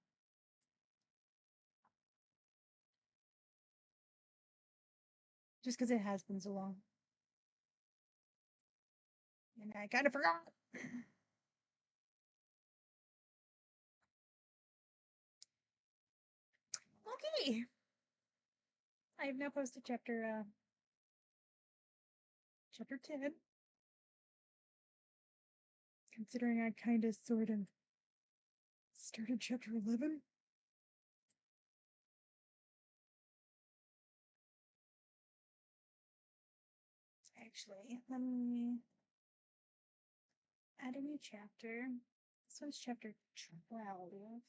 Just because it has been so long. And I kind of forgot. Okay. I have now posted chapter 10. Considering I kind of sort of started chapter 11. Actually, let me add a new chapter. This one's chapter 12.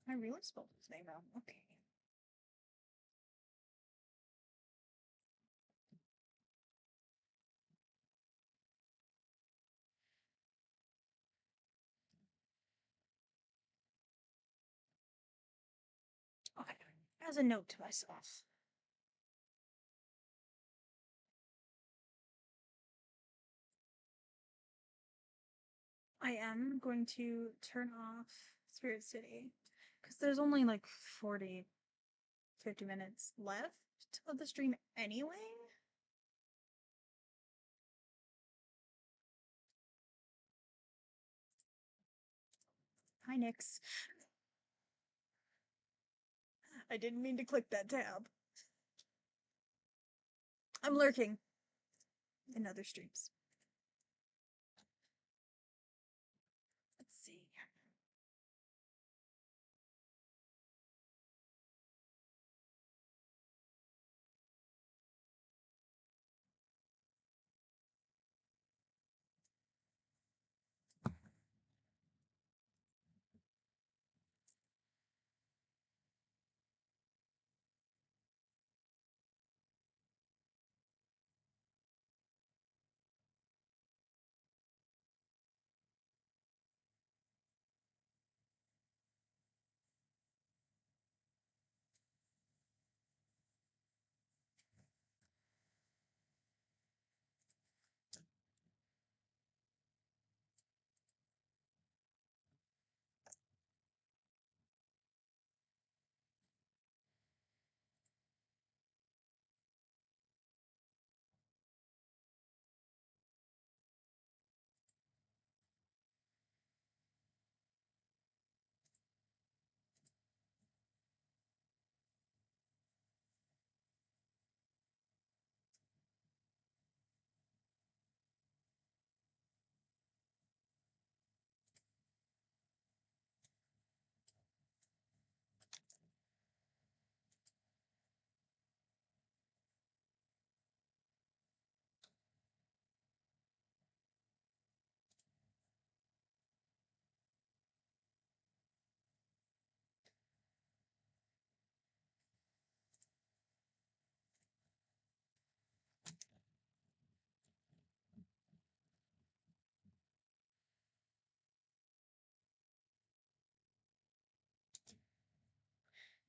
I really spelled his name wrong. Okay. Okay. As a note to myself. I am going to turn off Spirit City because there's only like 40, 50 minutes left of the stream anyway. Hi, Nix. I didn't mean to click that tab. I'm lurking in other streams. Let's see.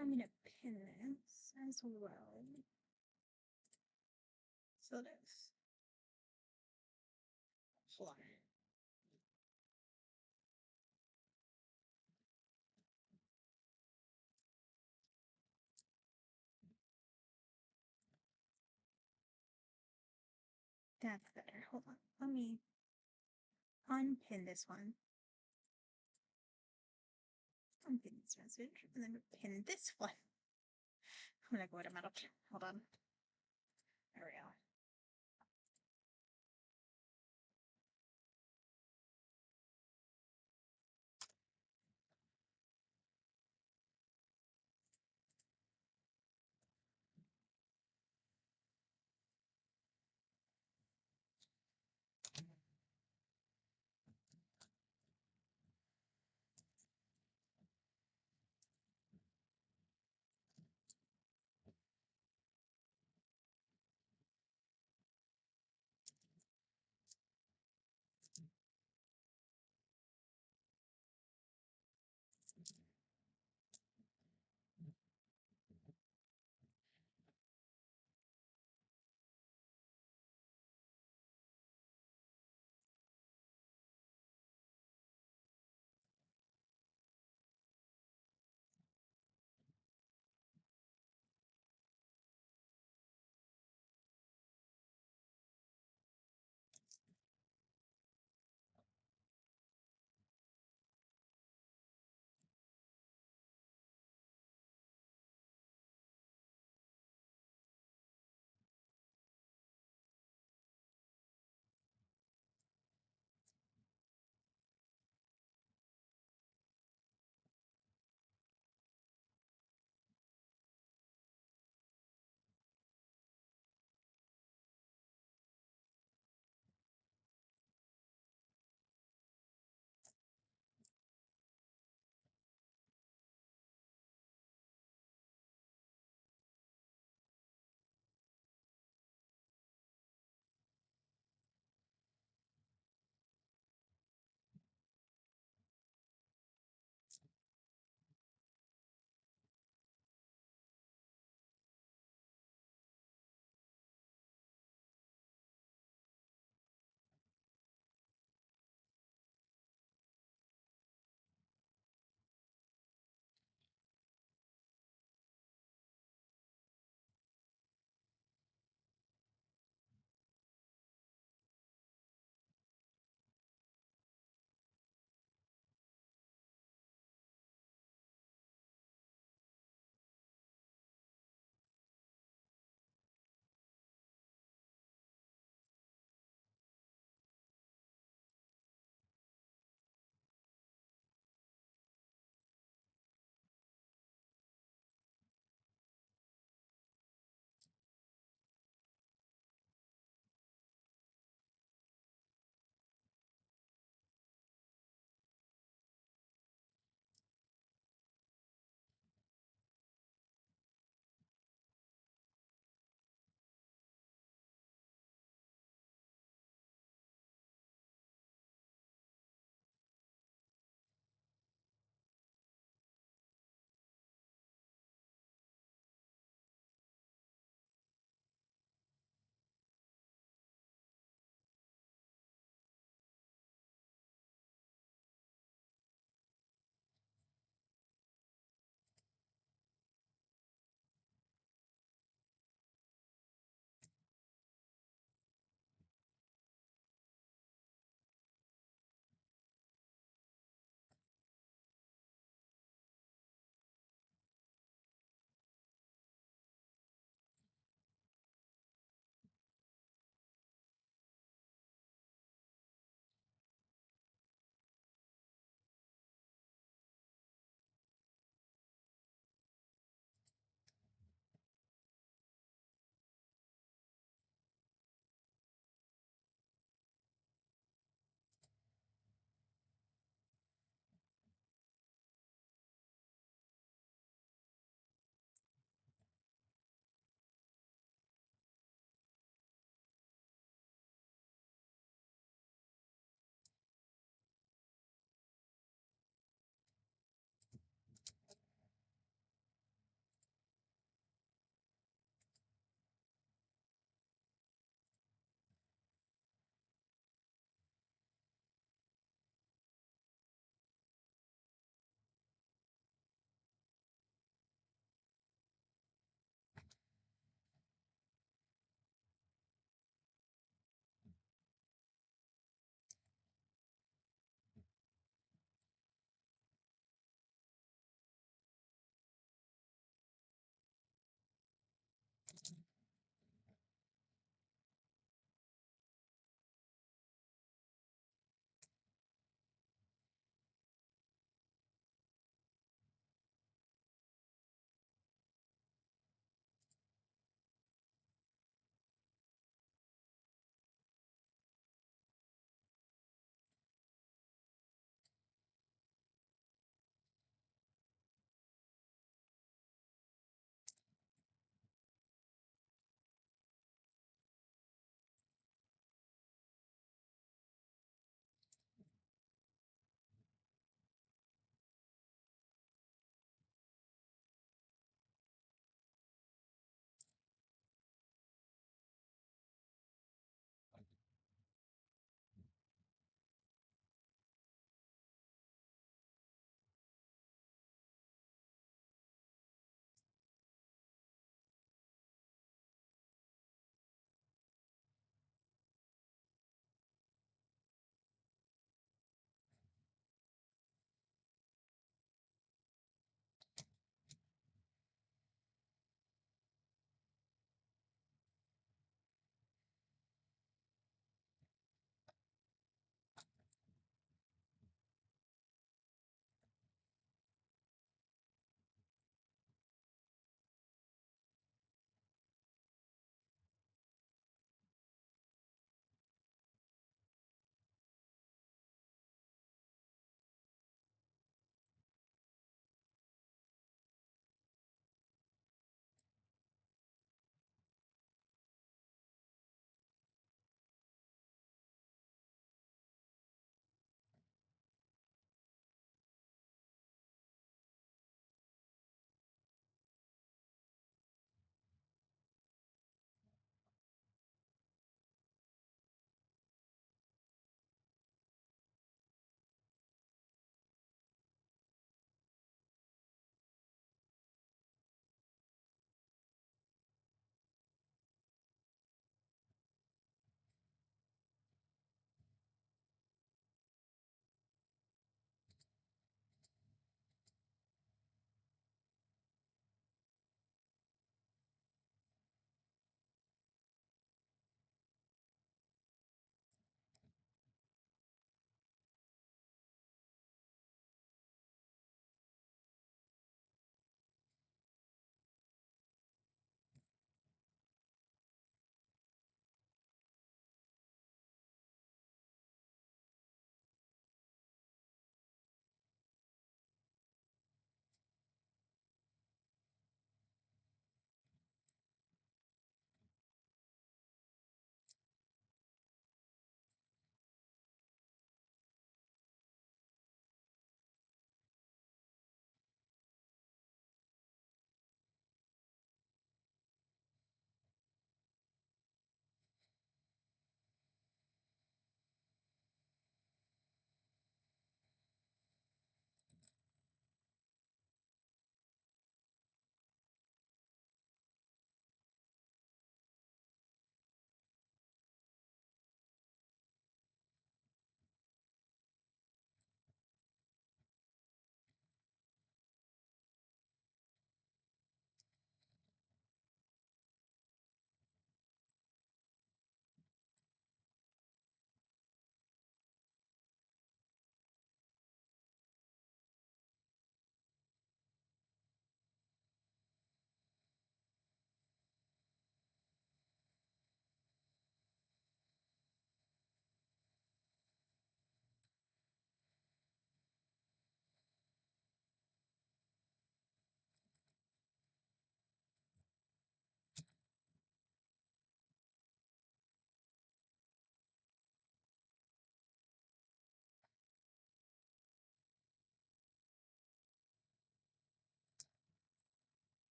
I'm gonna pin this as well. So this. Hold on. That's better. Hold on. Let me unpin this one. Unpin this message and then pin this one. I'm gonna go ahead and metal. Hold on. There we go.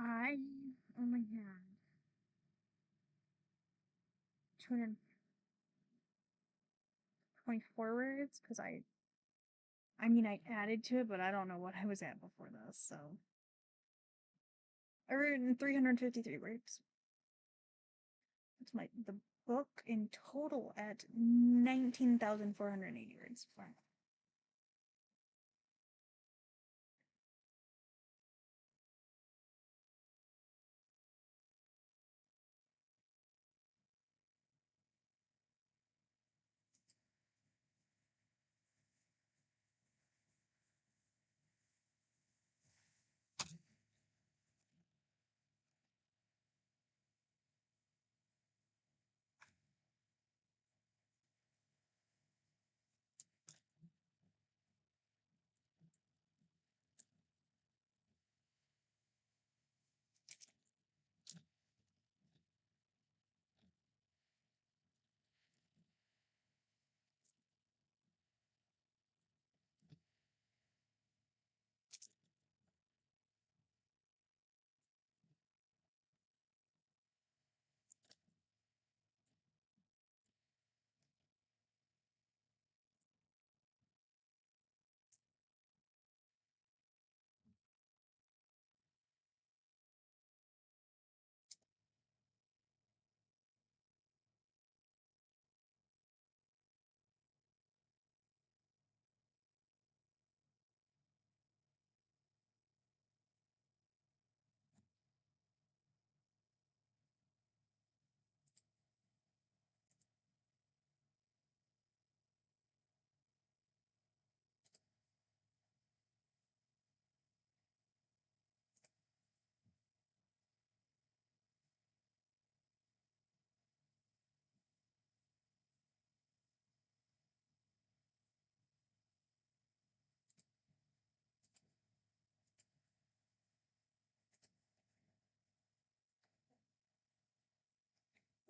I only had 224 words because I mean, I added to it, but I don't know what I was at before this, so. I wrote 353 words. That's the book in total at 19,480 words.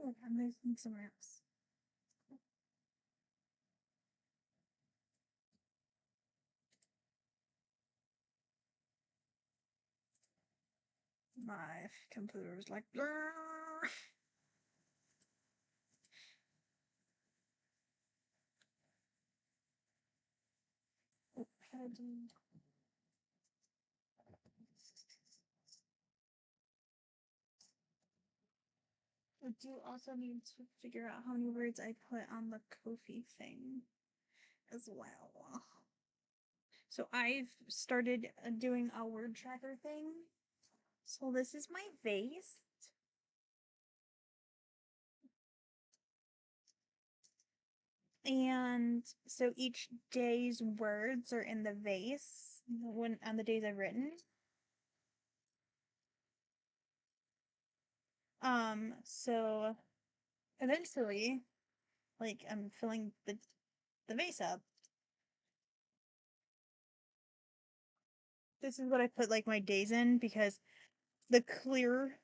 Oh, I'm losing somewhere else. My computer was like, "Blur." Oh, I do also need to figure out how many words I put on the Ko-fi thing as well. So I've started doing a word tracker thing. So this is my vase. And so each day's words are in the vase when on the days I've written. So eventually, like I'm filling the vase up. This is what I put like my days in because the clear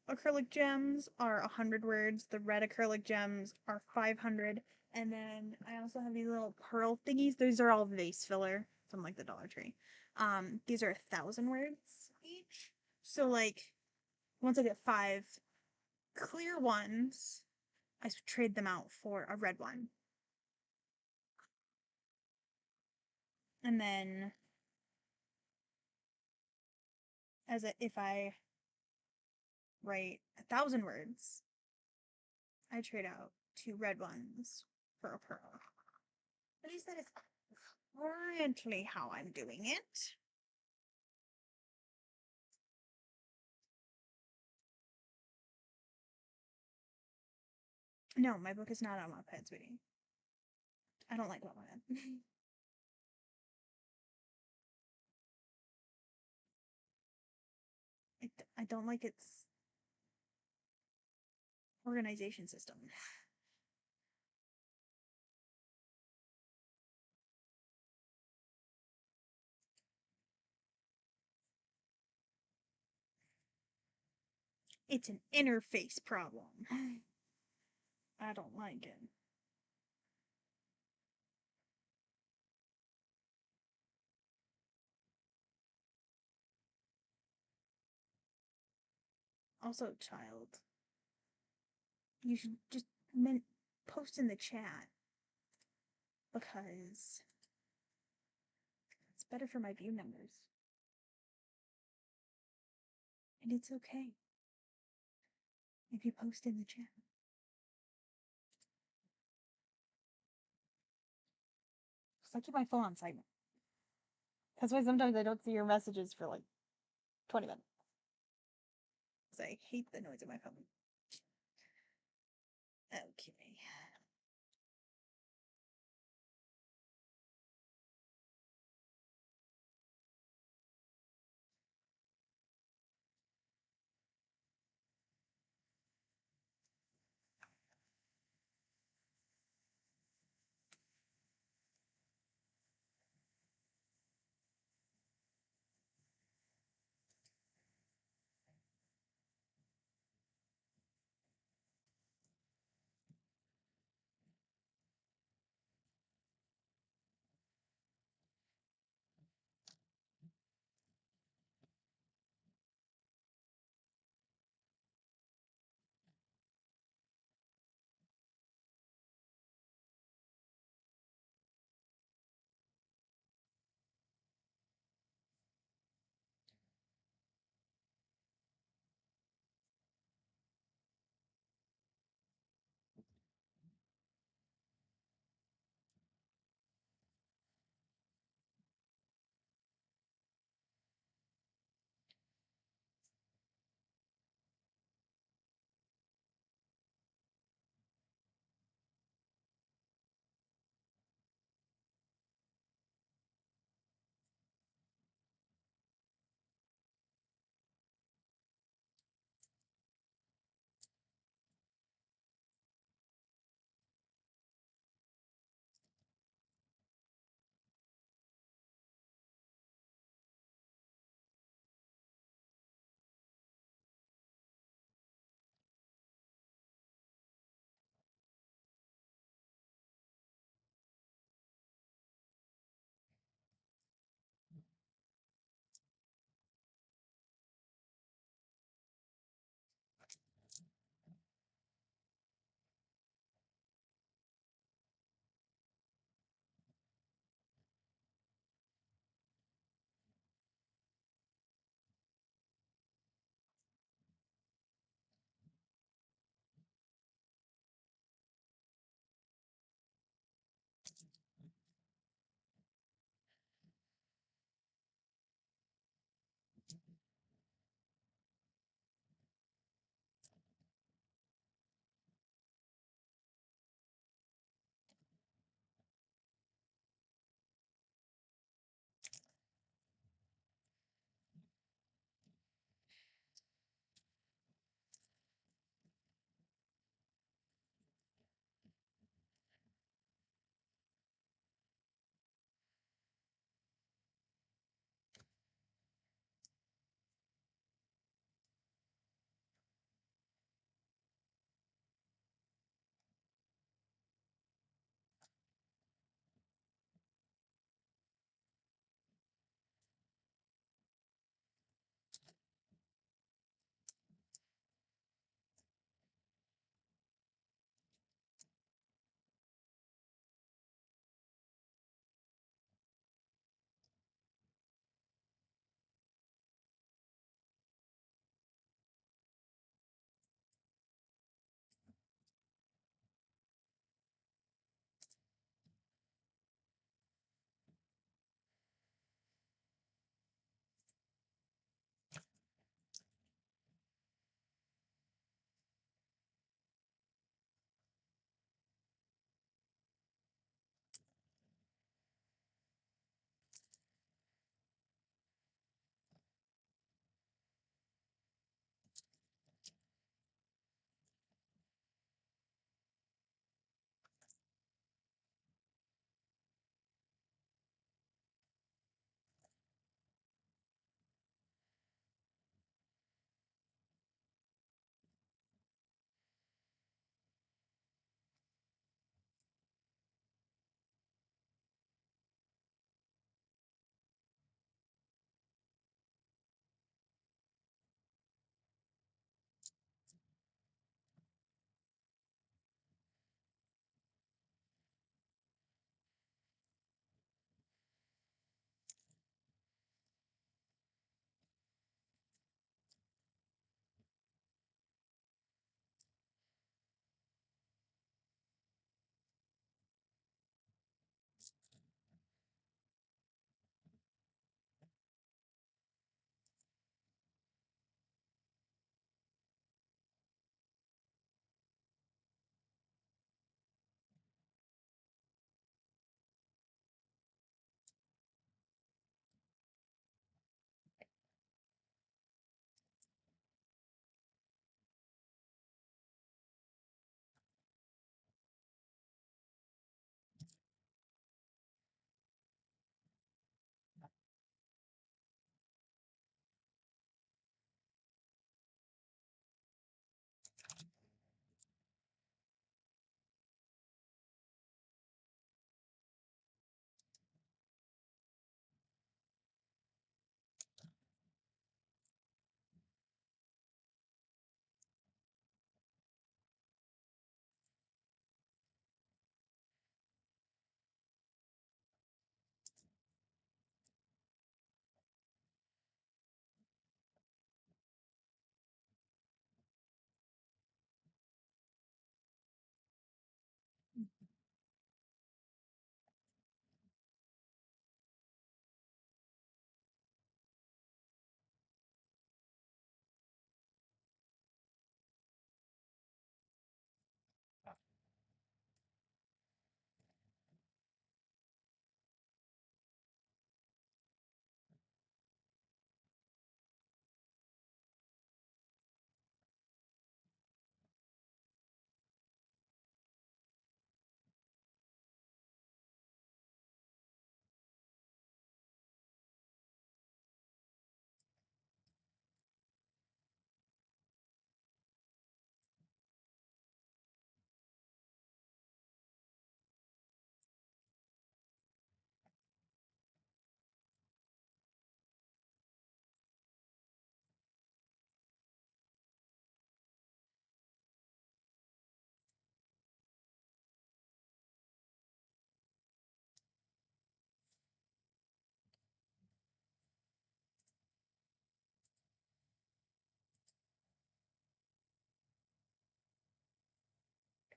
acrylic gems are 100 words, the red acrylic gems are 500, and then I also have these little pearl thingies. These are all vase filler from like the Dollar Tree. These are 1,000 words each. So like once I get 5 clear ones, I trade them out for a red one. And then if I write 1,000 words, I trade out 2 red ones for a pearl. At least that is currently how I'm doing it. No, my book is not on Wattpad, sweetie. I don't like Wattpad. I don't like its organization system. It's an interface problem. I don't like it. Also, child, you should just post in the chat because it's better for my view numbers. And it's okay if you post in the chat. Because I keep my phone on silent. That's why sometimes I don't see your messages for like 20 minutes. Because I hate the noise of my phone. Okay.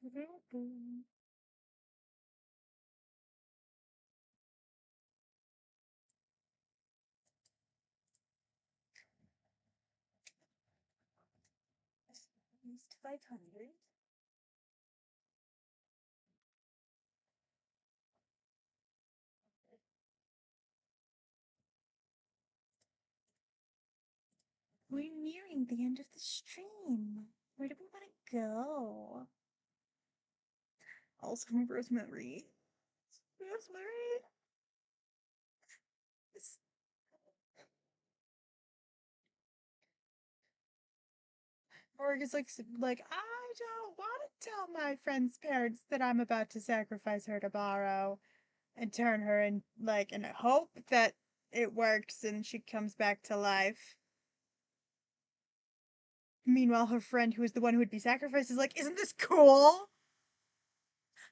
Least 500. We're nearing the end of the stream. Where do we want to go? Also, Rosemary. Rosemary. This- Morg is like I don't want to tell my friend's parents that I'm about to sacrifice her tomorrow and turn her in, like, in hope that it works and she comes back to life. Meanwhile, her friend, who is the one who would be sacrificed, is like, "Isn't this cool?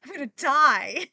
I'm gonna die."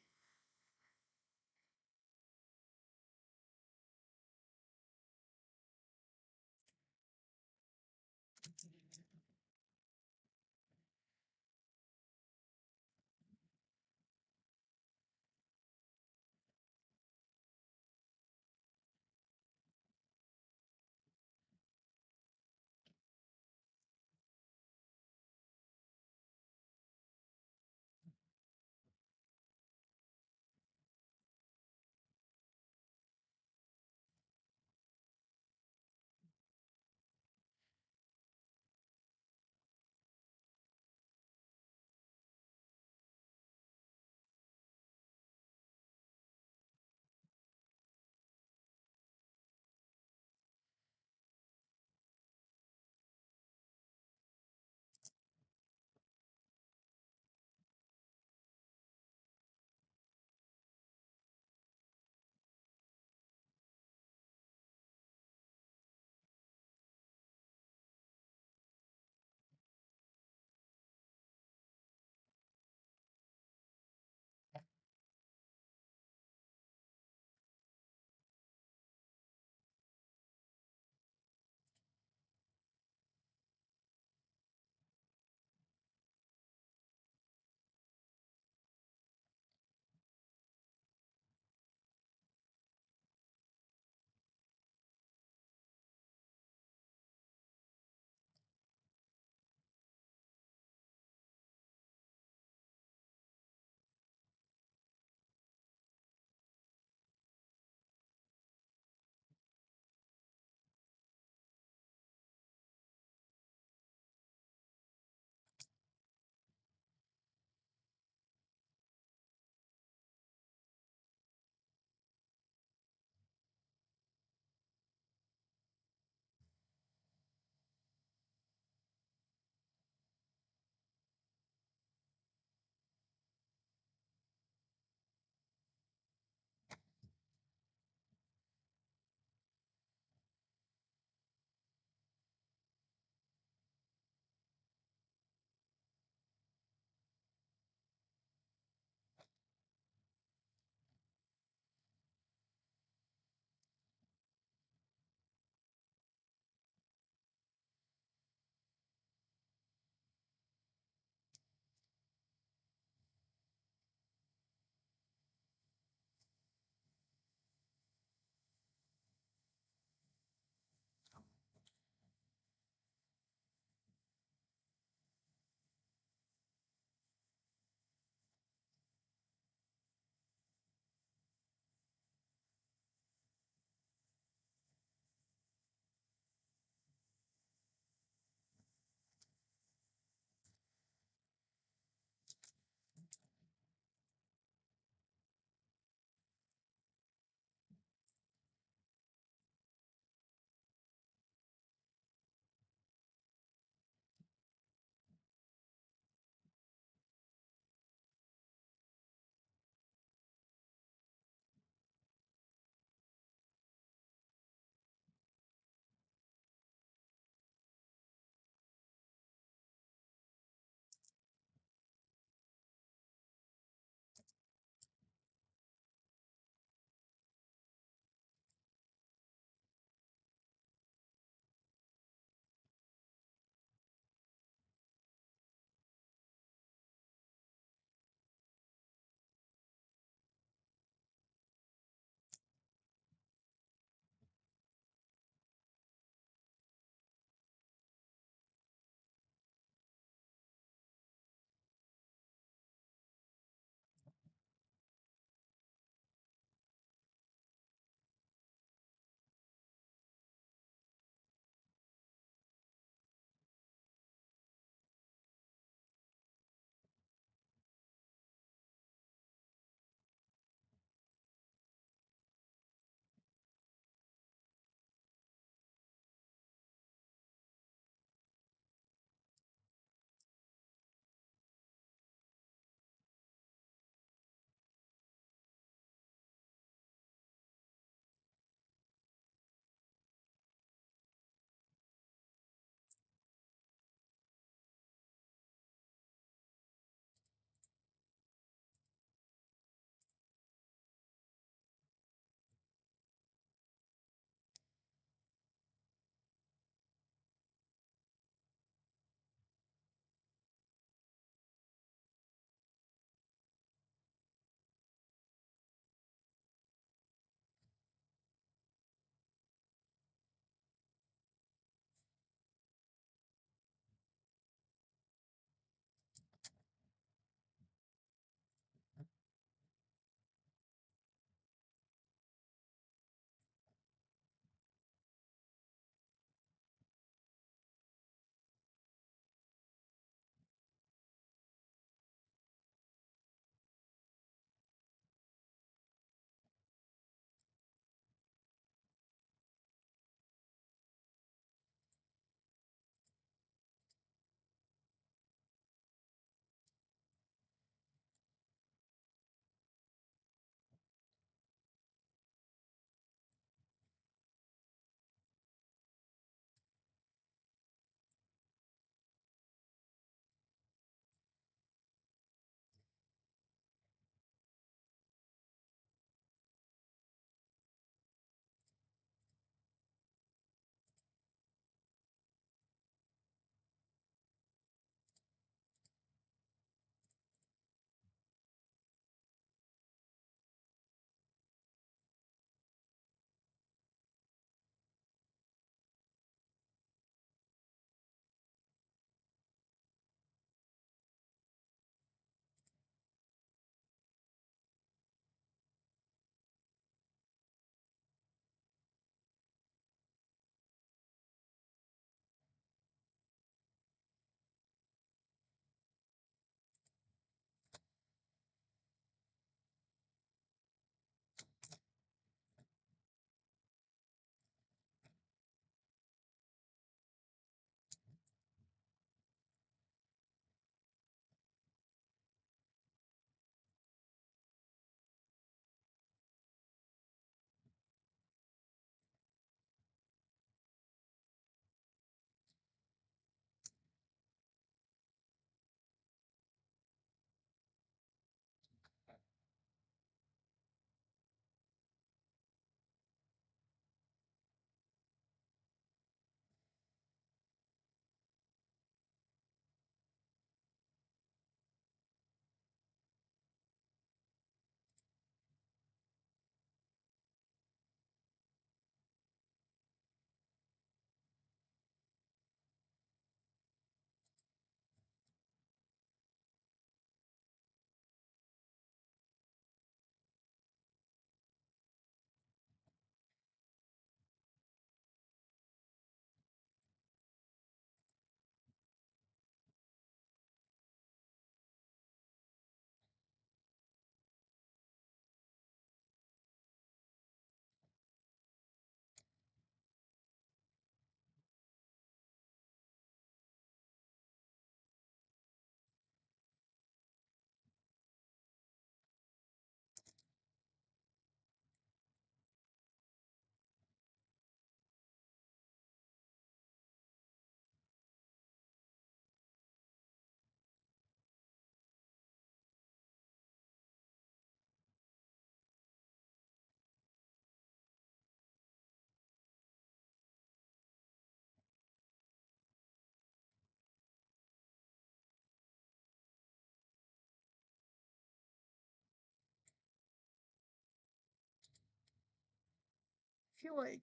feel like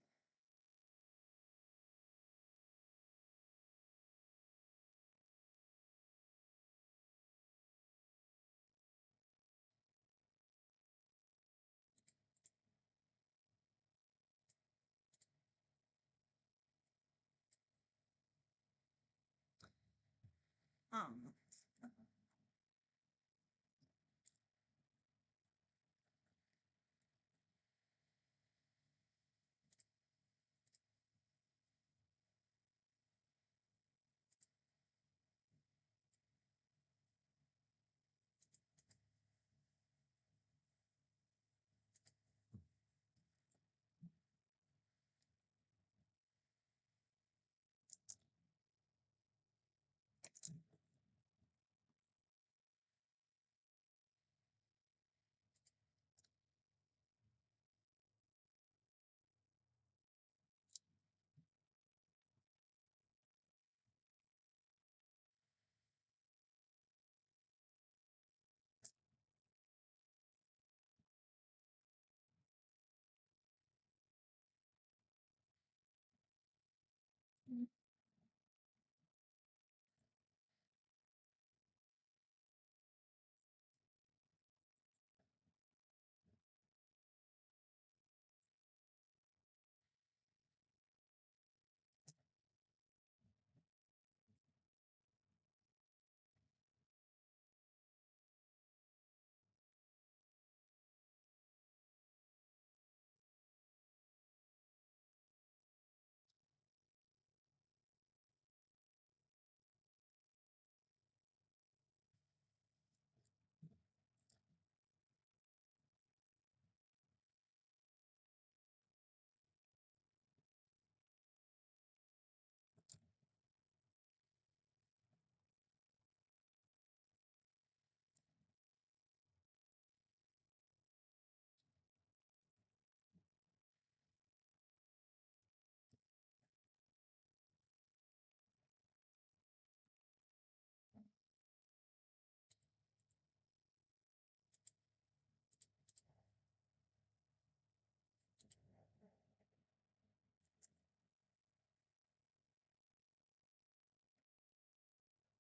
um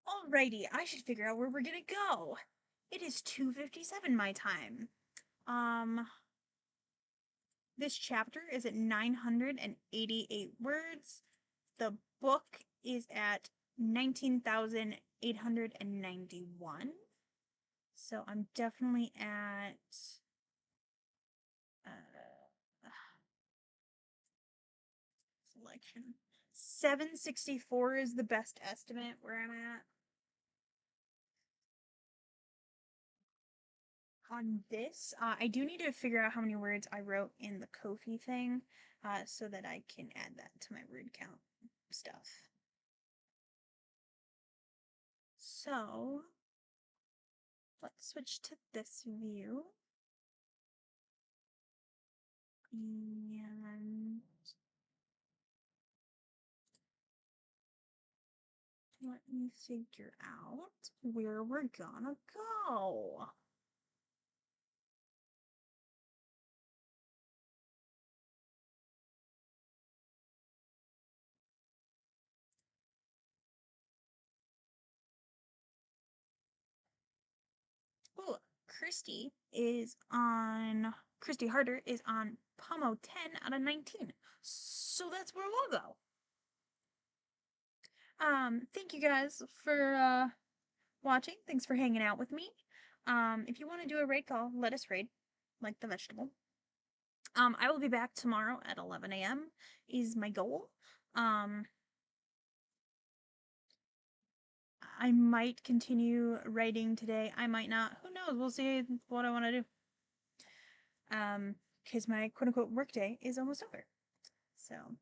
alrighty, I should figure out where we're gonna go. It is 2:57 my time. This chapter is at 988 words. The book is at 19,891. So I'm definitely at selection. 764 is the best estimate where I'm at. On this, I do need to figure out how many words I wrote in the Ko-fi thing, so that I can add that to my word count stuff. So, let's switch to this view. And let me figure out where we're gonna go. Oh, Christy Harder is on Pomo 10 out of 19. So that's where we'll go. Thank you guys for watching. Thanks for hanging out with me. If you want to do a raid call, let us raid, like the vegetable. I will be back tomorrow at 11 a.m. is my goal. I might continue writing today. I might not. Who knows? We'll see what I want to do. Because my quote unquote work day is almost over. So